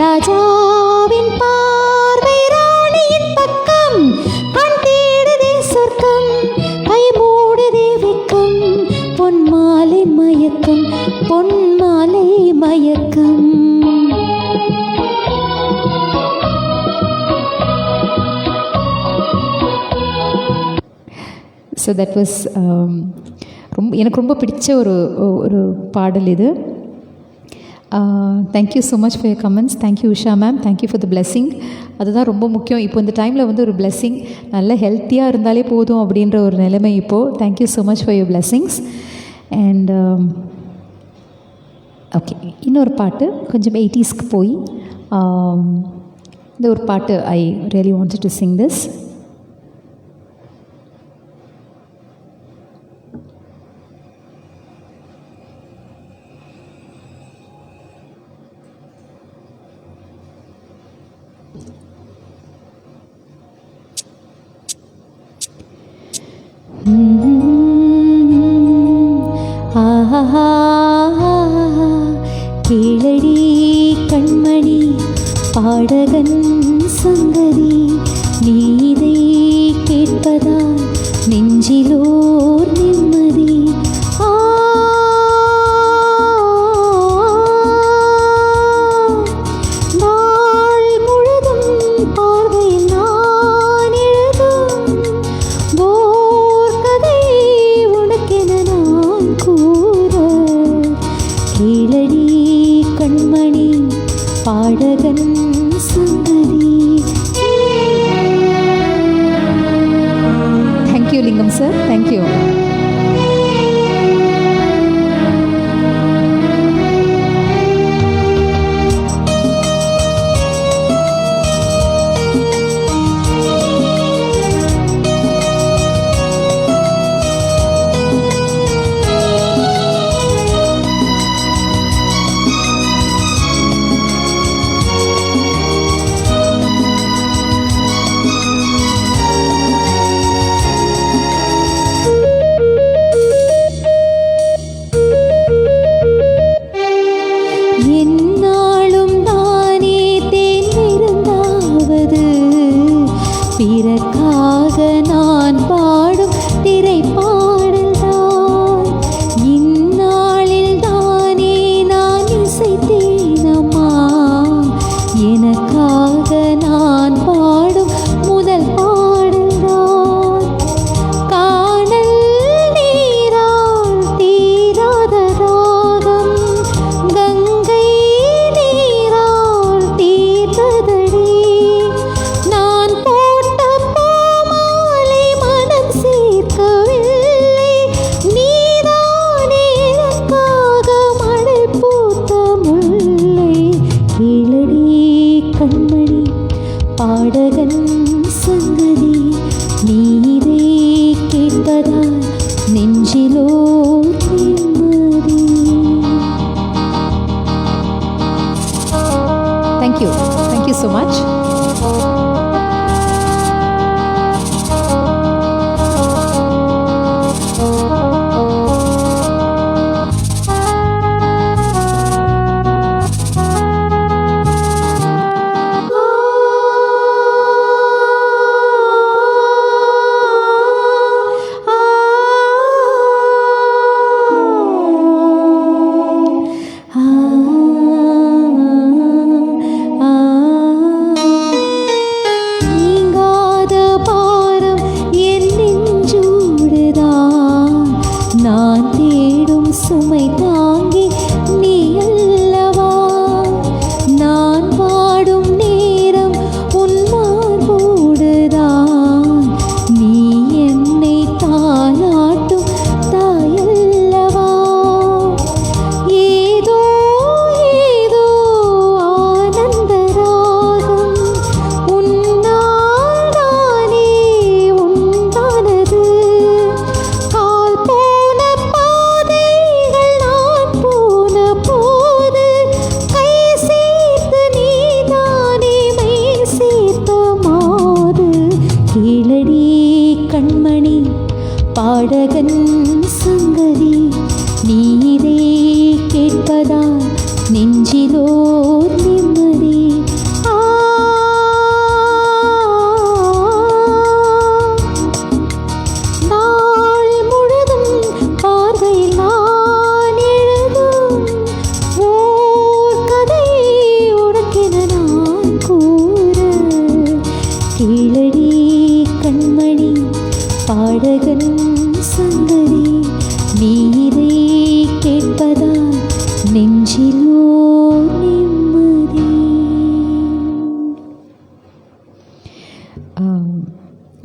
ராஜாவின் பார்வை ராணியின் பக்கம் கண் தேடுதே சொர்க்கம் கை மூடுதே வெக்கம் பொன்மாலை மயக்கம் பொன்மாலை மயக்கம். ஸோ தட் வாஸ் எனக்கு ரொம்ப பிடிச்ச ஒரு பாடல் இது. Thank you so much for your comments. Thank you Usha ma'am, thank you for the blessing. அதுதான் ரொம்ப முக்கியம். இப்போ இந்த டைமில் வந்து ஒரு பிளெஸ்ஸிங், நல்ல ஹெல்த்தியாக இருந்தாலே போதும் அப்படின்ற ஒரு நிலைமை இப்போது. Thank you so much for your blessings. And okay, இன்னொரு பாட்டு கொஞ்சம் 80ஸ்க்கு போய் இந்த ஒரு பாட்டு I really wanted to sing this. கேளடி கண்மணி பாடகன் சங்கதி நீதை கேட்பதால் நெஞ்சிலோர் நிம்மதி. நாள் முழுதும் பார்வையில் நான் எழுதும் ஓர் கதை உனக்கென நான் கூற. கேளடி கண்மணி பாடகன் சங்கதி. தேங்க்யூ லிங்கம் சார், தேங்க்யூ. பிறக்காக நான் பாடும் திரைப்பாடல்தான் இந்நாளில் தானே நான் இசைத்தேனம்மா. எனக்காக நான் பாடும் முதல் பாடல்தான் காணல் நீரால் தீராத தாகம் கங்கை நீரால் தீர்த்ததடி. நான் பாடகன் சங்கதி நீரே கேட்பதால் நெஞ்சிலோ நிம்மதி. Thank you, thank you so much. நான் தேடும் சுமை தாங்கி நீ அல்லவா. நான் பாடும் நேரம் உன் மார்போடுதான் நீ என்னை தாலாட்டும் தாயல்ல.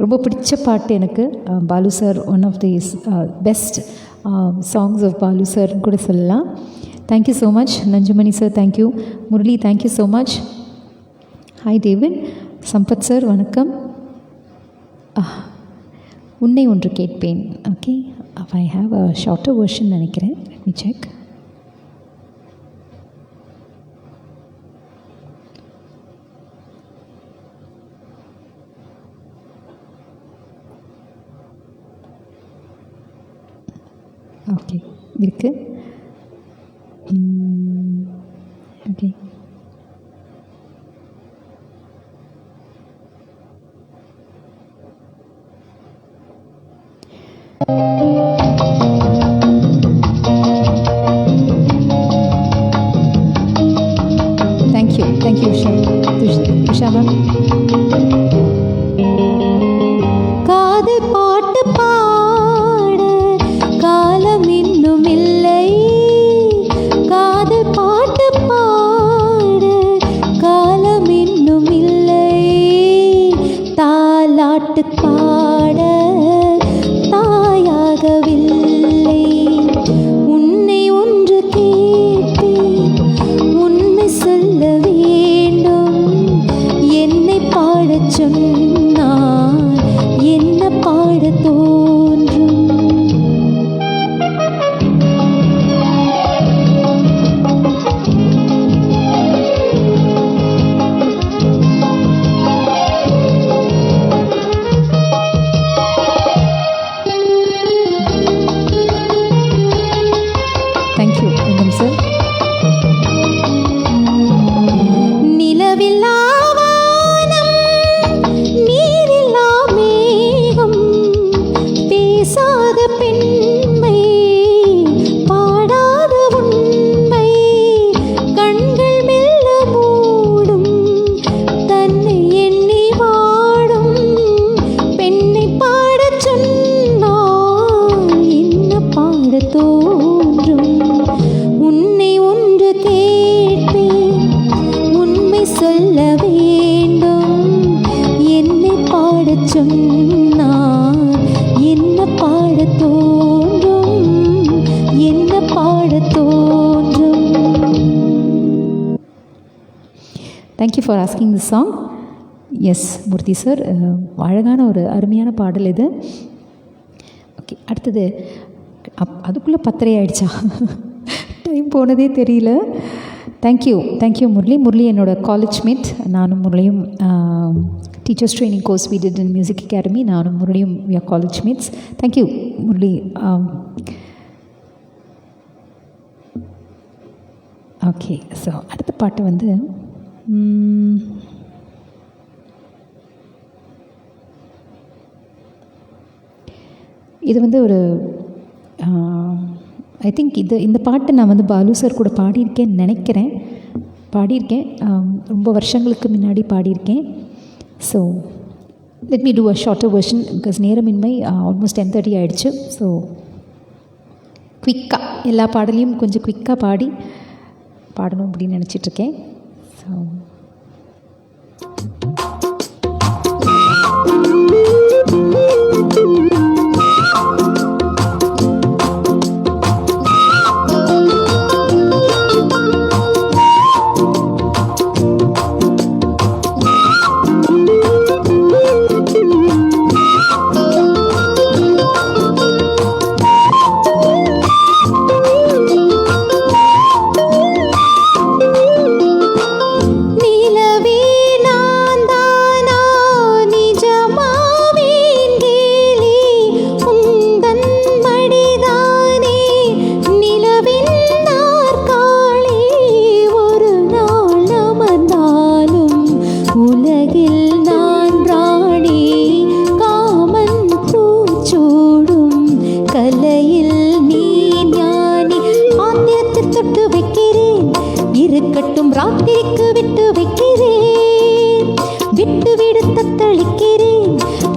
ரொம்ப பிடிச்ச பாட்டு எனக்கு Balu sir one of the best songs of Balu sir கூட சொல்லலாம். Thank you so much Nanjumani sir, thank you. Murali, thank you so much. Hi David. Sampath sir வணக்கம். உன்னை ஒன்று கேட்பேன். Okay, I have a shorter version நினைக்கிறேன். Let me check. ஓகே, இருக்கு. Okay, thank you Usha ma'am. காதல் பாட்டு பாட காலம் இன்னும் இல்லை, காதல் பாட்டு பாட காலம் இன்னும் இல்லை, தாலாட்டு பாட தாயாகவில்லை, உன்னை ஒன்று கேட்டேன் உண்மை சொல்ல வேண்டும், என்னை பாடச் சொன்னால் என்ன பாட தோன்றும். Thank you sir. நிலவில்லா வானம், நீரில்லா மேகம், பேசாத பெண்மை, பாடாத உண்மை, கண்கள் மெல்ல மூடும், தன்னை எண்ணி வாடும், பெண்ணை பாடச் சொன்னால் என்ன பாட தோன்றும். உன்னை ஒன்று கேட்பேன் உண்மை சொல்ல வேண்டும், என்னை பாடச் சொன்னால் என்ன பாட தோன்றும், என்ன பாட தோன்றும். Thank you for asking this song. S Murthy sir, அழகான ஒரு அருமையான பாடல் இது. ஓகே, அடுத்தது அதுக்குள்ளே 10:30 ஆயிடுச்சா? டைம் போனதே தெரியல. தேங்க்யூ முரளி என்னோடய காலேஜ் மேட். நானும் முரளியும் teachers training course we did in Music Academy. நானும் முரளியும் we are college mates. Thank you Murali. Okay, so அடுத்த பாட்டு வந்து இது வந்து ஒரு ஐ திங்க் இந்த பாட்டு நான் வந்து பாலு சார் கூட பாடியிருக்கேன்னு நினைக்கிறேன். பாடியிருக்கேன், ரொம்ப வருஷங்களுக்கு முன்னாடி பாடியிருக்கேன். So let me do a shorter version because நேரமின்மை. ஆல்மோஸ்ட் 10:30 ஆகிடுச்சு. ஸோ குயிக்காக எல்லா பாடலையும் கொஞ்சம் குயிக்காக பாடணும் அப்படின்னு நினச்சிட்ருக்கேன். ஸோ இருக்கட்டும் ராத்திரிக்கு விட்டு வைக்கிறேன், விட்டு விடு தத்தளிக்கிறேன்,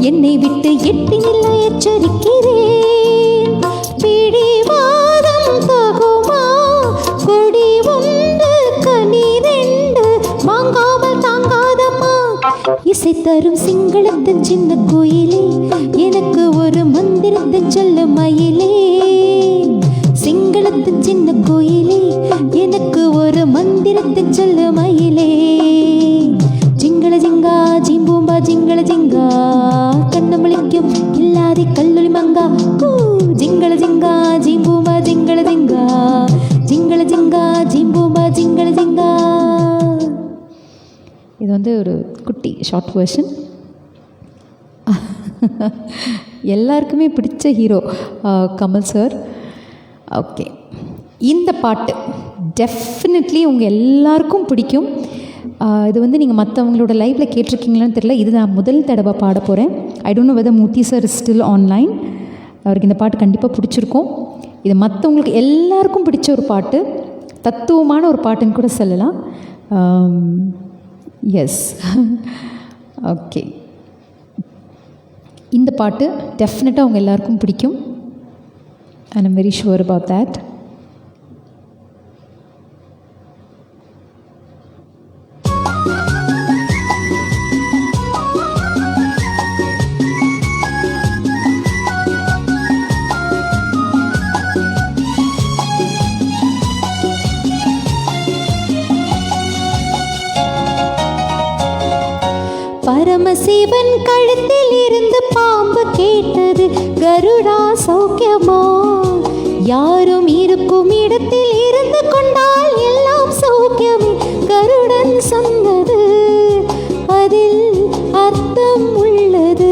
என்னை விட்டு எட்டி நில்ல எச்சரிக்கிறேன். பிடிவாதம் தகுமா கொடி ஒன்று கனி ரெண்டு வாங்காமல் தாங்காதம்மா, இசை தரும் சிங்களத்து சின்ன கோயிலே, எனக்கு ஒரு மந்திரத்தை சொல்ல மயிலே. சிங்களத்து சின்ன கோயிலே, எனக்கு ஒரு மந்திரத்தை சொல்ல மயிலே. ஜிங்கள ஜிங்கா ஜிம்பூம்பா ஜிங்கள ஜிங்கா, கண்ணமளிக்கும் இல்லாதி கல்லொலி மங்கா. ஜிங்கள ஜிங்கா ஜிம்பூம்பா ஜிங்கள ஜிங்கா, ஜிங்கள ஜிங்கா ஜிம்பூம்பா ஜிங்கள ஜிங்கா. இது வந்து ஒரு குட்டி ஷார்ட் வெர்ஷன். எல்லாருக்குமே பிடிச்ச ஹீரோ கமல் சார். ஓகே, இந்த பாட்டு டெஃபினெட்லி உங்கள் எல்லாருக்கும் பிடிக்கும். இது வந்து நீங்கள் மற்றவங்களோட லைவில் கேட்டிருக்கீங்களான்னு தெரியல. இது நான் முதல் தடவை பாட போகிறேன். I don't know whether Murthy sir is still online. அவருக்கு இந்த பாட்டு கண்டிப்பாக பிடிச்சிருக்கும். இது மற்றவங்களுக்கு எல்லாருக்கும் பிடிச்ச ஒரு பாட்டு, தத்துவமான ஒரு பாட்டுன்னு கூட சொல்லலாம். Yes, okay. இந்த பாட்டு டெஃபினட்டாக அவங்க எல்லாருக்கும் பிடிக்கும். and I'm very sure about that. Paramasivan கழுத்தில் இருந்து பாம்பு கேட்டது, கருடா சௌக்கியமா? யாரும் இருக்கும் இடத்தில் இருந்து கொண்டால் எல்லாம் சௌக்கியமே, கருடன் சொன்னது அதில் அர்த்தம் உள்ளது.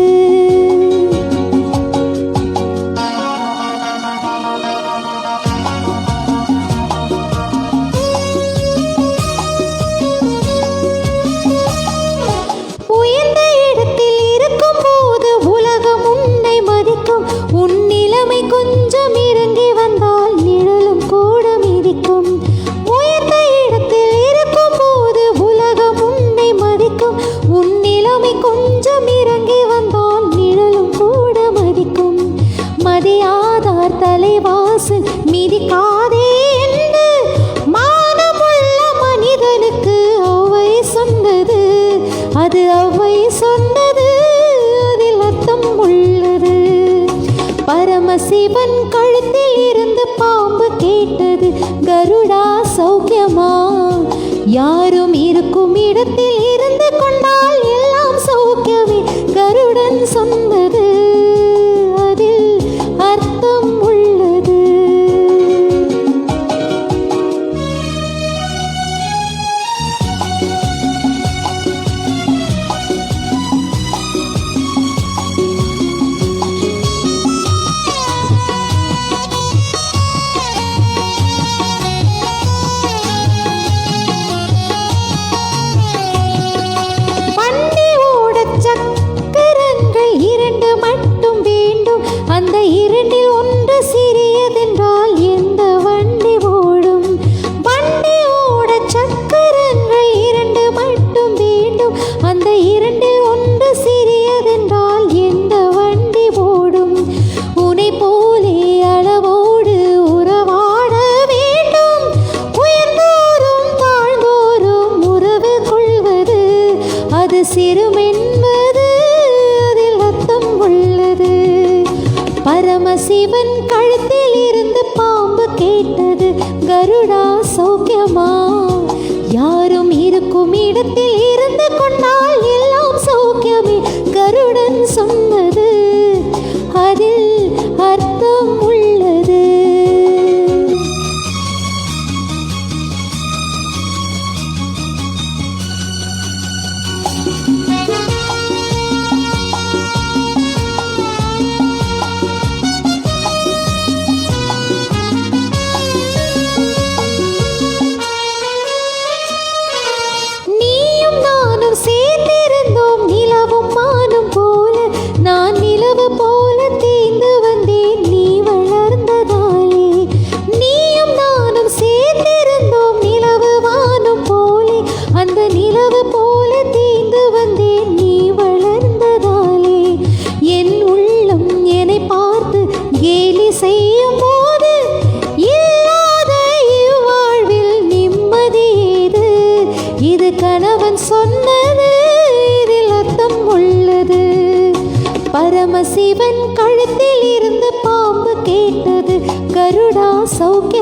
உயர்ந்த இடத்தில் இருக்கும் போது உலகம் உன்னை மதிக்கும், உன் நிலைமை கொஞ்சம் இறங்கி வந்தால் நிழலும் கூட மிதிக்கும். உயர்ந்த இடத்தில் இருக்கும் போது உலகம் உன்னை மதிக்கும், உன் நிலைமை கொஞ்சம் இறங்கி வந்தால் நிழலும் கூட மதிக்கும். மதியாதார் தலைவாசல் மிதிக்காதே என்று மானமுள்ள மனிதனுக்கு அவை சொன்னது, அது அவை சொன்னது அதில் அர்த்தம் உள்ளது. பரமசிவன் கழுத்தில் இருந்து பாம்பு கேட்டது, கருடா சௌக்கியமா? யாரும் இருக்கும் இடத்தில் இருந்து கொண்டால் எல்லாம் சௌக்கியமே, கருடன் சொன்னது அதில் அர்த்தம் உள்ளது. சக்கரங்கள் இரண்டு மட்டும் வேண்டும், அந்த இரண்டில் ஒன்று சிறியதென்றால் எந்த வண்டி ஓடும்? வண்டி ஓட சக்கரங்கள் இரண்டு மட்டும் வேண்டும், அந்த இரண்டில் ஒன்று சிறியதென்றால் எந்த வண்டி ஓடும்? உனை போலே அளவோடு உறவாட வேண்டும், உயர்ந்தோறும் தாழ்ந்தோறும் உறவு கொள்வது அது சிறுமென்பது அதில் அர்த்தம் உள்ளது. பரமசிவன் கழுத்தில் இருந்து பாம்பு கேட்டது, கருடா சௌக்கியமா? யாரும் இருக்கும் இடத்தில் இருந்து கொண்டால் எல்லாம் சௌக்கியமே, கருடன் சொன்னது அதில் அர்த்தம் உள்ளது. நீயும் நானும் சேர்ந்திருந்த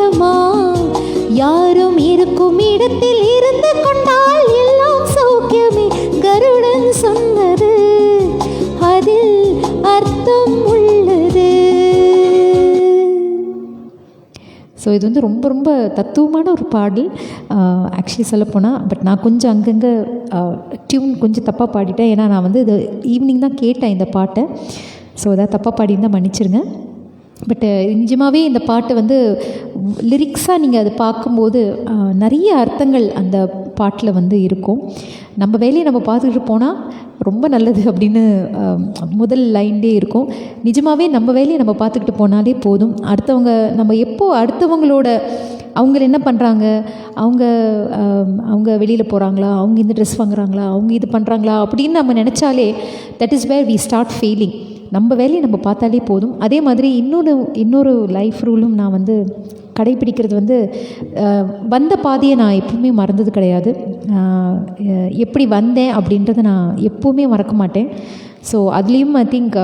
நிஜமா யாரும் இருக்கும் இடத்தில் இருந்து கொண்டால் எல்லாம் சௌக்கியமே கருடன் சொன்னது அதில் அர்த்தம் உள்ளது. ஸோ இது வந்து ரொம்ப ரொம்ப தத்துவமான ஒரு பாடல் ஆக்சுவலி சொல்லப்போனால். பட் நான் கொஞ்சம் அங்கங்கே டியூன் கொஞ்சம் தப்பாக பாடிட்டேன். ஏன்னா நான் வந்து இது ஈவினிங் தான் கேட்டேன் இந்த பாட்டை. ஸோ எதாவது தப்பாக பாடியிருந்தால் மன்னிச்சிருங்க. பட்டு நிஜமாகவே இந்த பாட்டு வந்து லிரிக்ஸாக நீங்கள் அதை பார்க்கும்போது நிறைய அர்த்தங்கள் அந்த பாட்டில் வந்து இருக்கும். நம்ம வேலையை நம்ம பார்த்துக்கிட்டு போனால் ரொம்ப நல்லது அப்படின்னு முதல் லைன்லே இருக்கும். நிஜமாகவே நம்ம வேலையை நம்ம பார்த்துக்கிட்டு போனாலே போதும். அடுத்தவங்க நம்ம அடுத்தவங்களோட அவங்க என்ன பண்ணுறாங்க, அவங்க வெளியில் போகிறாங்களா, அவங்க இந்த ட்ரெஸ் வாங்குறாங்களா, அவங்க இது பண்ணுறாங்களா அப்படின்னு நம்ம நினச்சாலே that is where we start failing. நம்ம வேலையை நம்ம பார்த்தாலே போதும். அதே மாதிரி இன்னொரு லைஃப் ரூலும் நான் வந்து கடைப்பிடிக்கிறது வந்து வந்த பாதையை நான் எப்பவுமே மறந்தது கிடையாது. எப்படி வந்தேன் அப்படின்றத நான் எப்போவுமே மறக்க மாட்டேன். ஸோ அதுலேயும் I think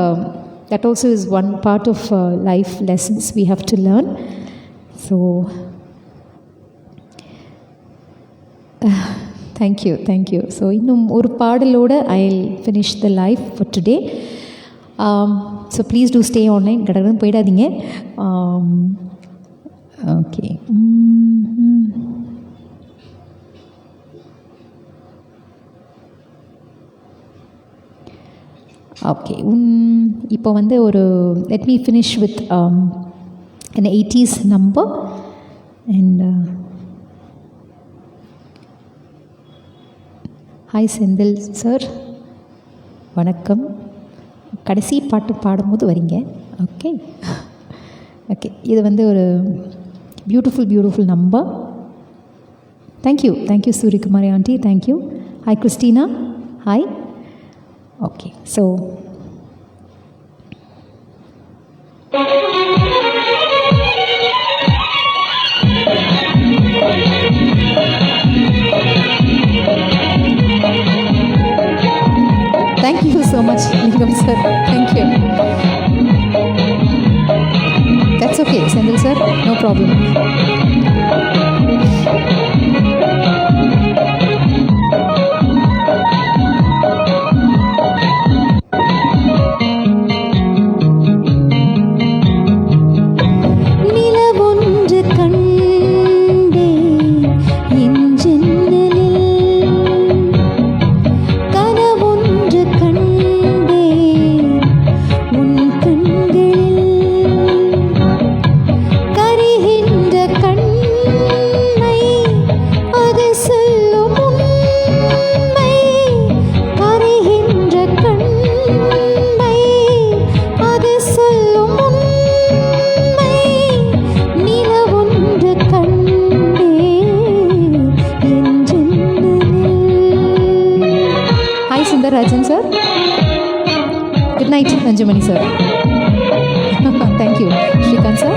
that also is one part of life lessons we have to learn. So thank you. So இன்னும் ஒரு பாடலோடு I will finish the life for today. So please do stay online, கடற்கடன் போயிடாதீங்க. Okay, okay. இப்போ வந்து ஒரு let me finish with an 80s number and hi Senthil sir, வணக்கம். கடைசி பாட்டு பாடும்போது வரீங்க. ஓகே, இது வந்து ஒரு beautiful number. Thank you Suryakumari aunty, thank you. Hi Christina, hi. Okay, so thank you so much Lingam sir, thank you. That's okay Sendil sir, no problem. Rajan sir, good night Nanjamani sir. Thank you Shrikant sir.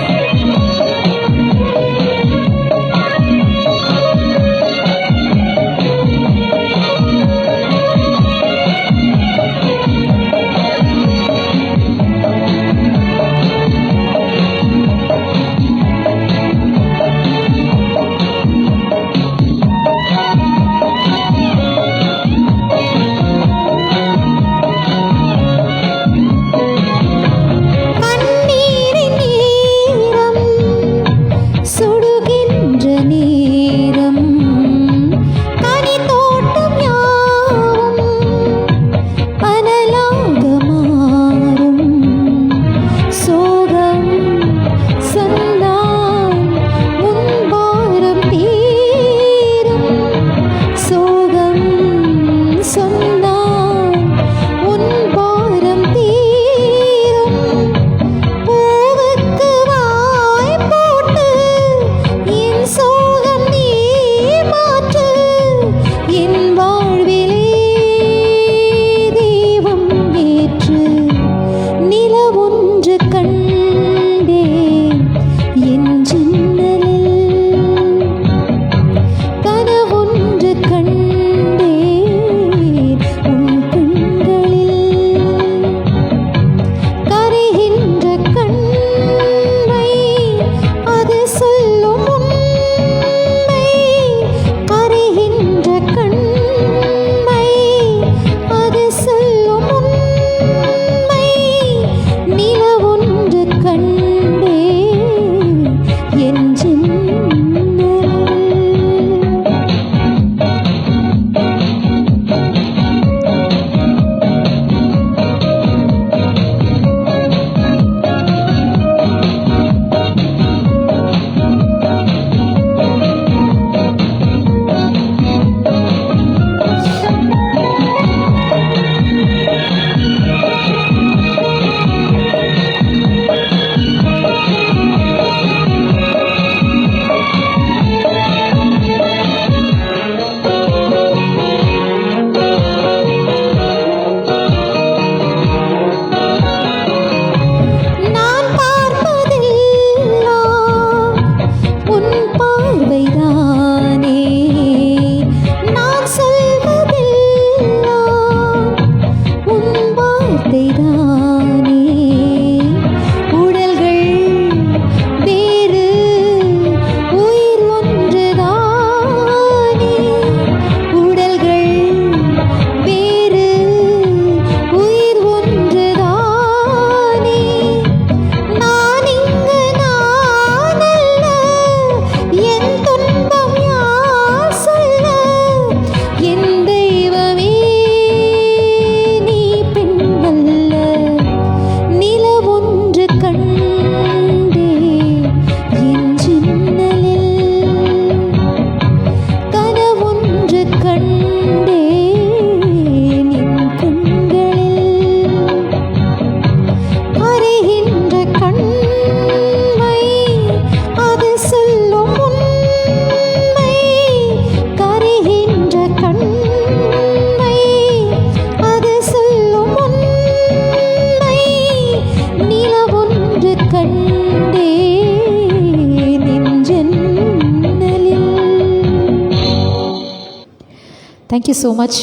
Thank you so much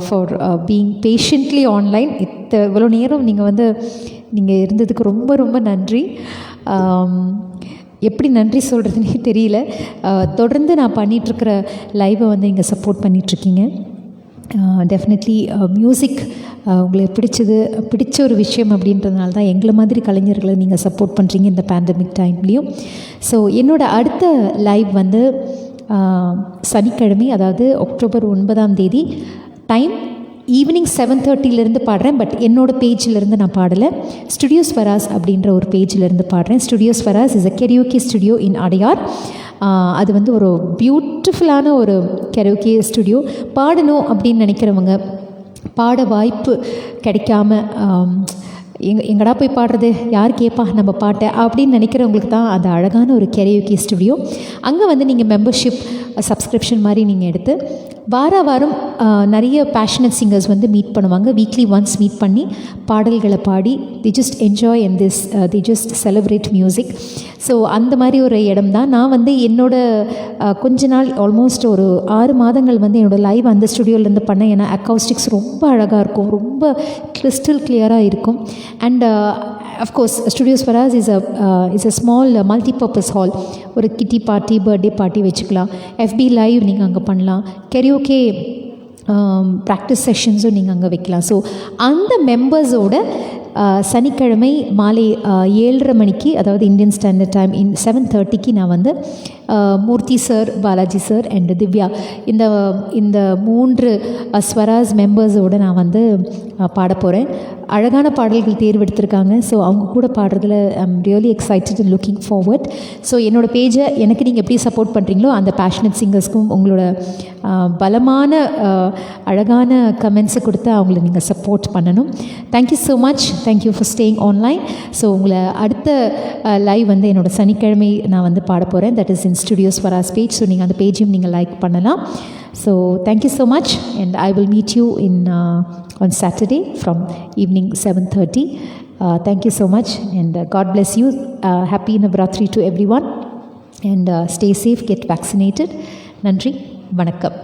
for being patiently online. இவ்வளோ நேரம் நீங்கள் இருந்ததுக்கு ரொம்ப ரொம்ப நன்றி. எப்படி நன்றி சொல்கிறதுனே தெரியல. தொடர்ந்து நான் பண்ணிகிட்ருக்கிற லைவை நீங்கள் சப்போர்ட் பண்ணிகிட்ருக்கீங்க. டெஃபினெட்லி மியூசிக் உங்களுக்கு பிடிச்ச ஒரு விஷயம் அப்படின்றதுனால தான் எங்களை மாதிரி கலைஞர்களை நீங்கள் சப்போர்ட் பண்ணுறீங்க இந்த பேண்டமிக் டைம்லேயும். ஸோ என்னோடய அடுத்த லைவ் சனிக்கிழமை, அதாவது அக்டோபர் 9 டைம் ஈவினிங் 7:30 பாடுறேன். பட் என்னோடய பேஜிலேருந்து நான் பாடலை, ஸ்டுடியோஸ் ஃபராஸ் அப்படின்ற ஒரு பேஜிலேருந்து பாடுறேன். Studios Swaras is a karaoke studio in Adyar. அது ஒரு பியூட்டிஃபுல்லான ஒரு கெரியோகே ஸ்டுடியோ. பாடணும் அப்படின்னு நினைக்கிறவங்க, பாட வாய்ப்பு கிடைக்காம எங்கடா போய் பாடுறது, யார் கேட்பா நம்ம பாட்டை அப்படின்னு நினைக்கிறவங்களுக்கு தான் அந்த அழகான ஒரு கெரியோகே ஸ்டுடியோ. அங்கே நீங்கள் மெம்பர்ஷிப் சப்ஸ்கிரிப்ஷன் மாதிரி நீங்கள் எடுத்து வாரம் நிறைய பேஷனட் சிங்கர்ஸ் மீட் பண்ணுவாங்க. வீக்லி ஒன்ஸ் மீட் பண்ணி பாடல்களை பாடி the just enjoy and this the just celebrate music. So அந்த மாதிரி ஒரு இடம் தான். நான் கொஞ்ச நாள் ஆல்மோஸ்ட் ஒரு 6 மாதங்கள் என்னோடய லைவ் அந்த ஸ்டுடியோலேருந்து பண்ணேன். ஏன்னா அக்கௌஸ்டிக்ஸ் ரொம்ப அழகாக இருக்கும், ரொம்ப கிறிஸ்டல் கிளியராக இருக்கும். And of course studios Swaras is a small multipurpose hall. ஒரு கிட்டி பார்ட்டி, பர்த்டே பார்ட்டி வச்சுக்கலாம். FB லைவ் நீங்கள் அங்கே பண்ணலாம். கெரியோகே ப்ராக்டிஸ் செஷன்ஸும் நீங்கள் அங்கே வைக்கலாம். ஸோ அந்த மெம்பர்ஸோட சனிக்கிழமை மாலை 7:30 மணிக்கு, அதாவது இந்தியன் ஸ்டாண்டர்ட் டைம் 7:30க்கு நான் Murthy sir, Balaji sir and Divya, இந்த 3 ஸ்வராஸ் மெம்பர்ஸோடு நான் பாட போகிறேன். அழகான பாடல்கள் தேர்வெடுத்திருக்காங்க. ஸோ அவங்க கூட பாடுறதுல I'm really excited and looking forward. So என்னோடய பேஜை எனக்கு நீங்கள் எப்படி சப்போர்ட் பண்ணுறீங்களோ அந்த பேஷனட் சிங்கர்ஸ்க்கும் உங்களோட பலமான அழகான கமெண்ட்ஸை கொடுத்து அவங்கள நீங்கள் சப்போர்ட் பண்ணணும். Thank you so much. Thank you for staying online. So உங்களை அடுத்த லைவ் என்னோடய சனிக்கிழமை நான் பாட போகிறேன். That is in studios Faraz page. So நீங்கள் அந்த பேஜையும் நீங்கள் லைக் பண்ணலாம். So thank you so much, and I will meet you on Saturday from evening 7:30. Thank you so much, and God bless you. Happy Navratri to everyone, and stay safe, get vaccinated. Nandri, vanakkam.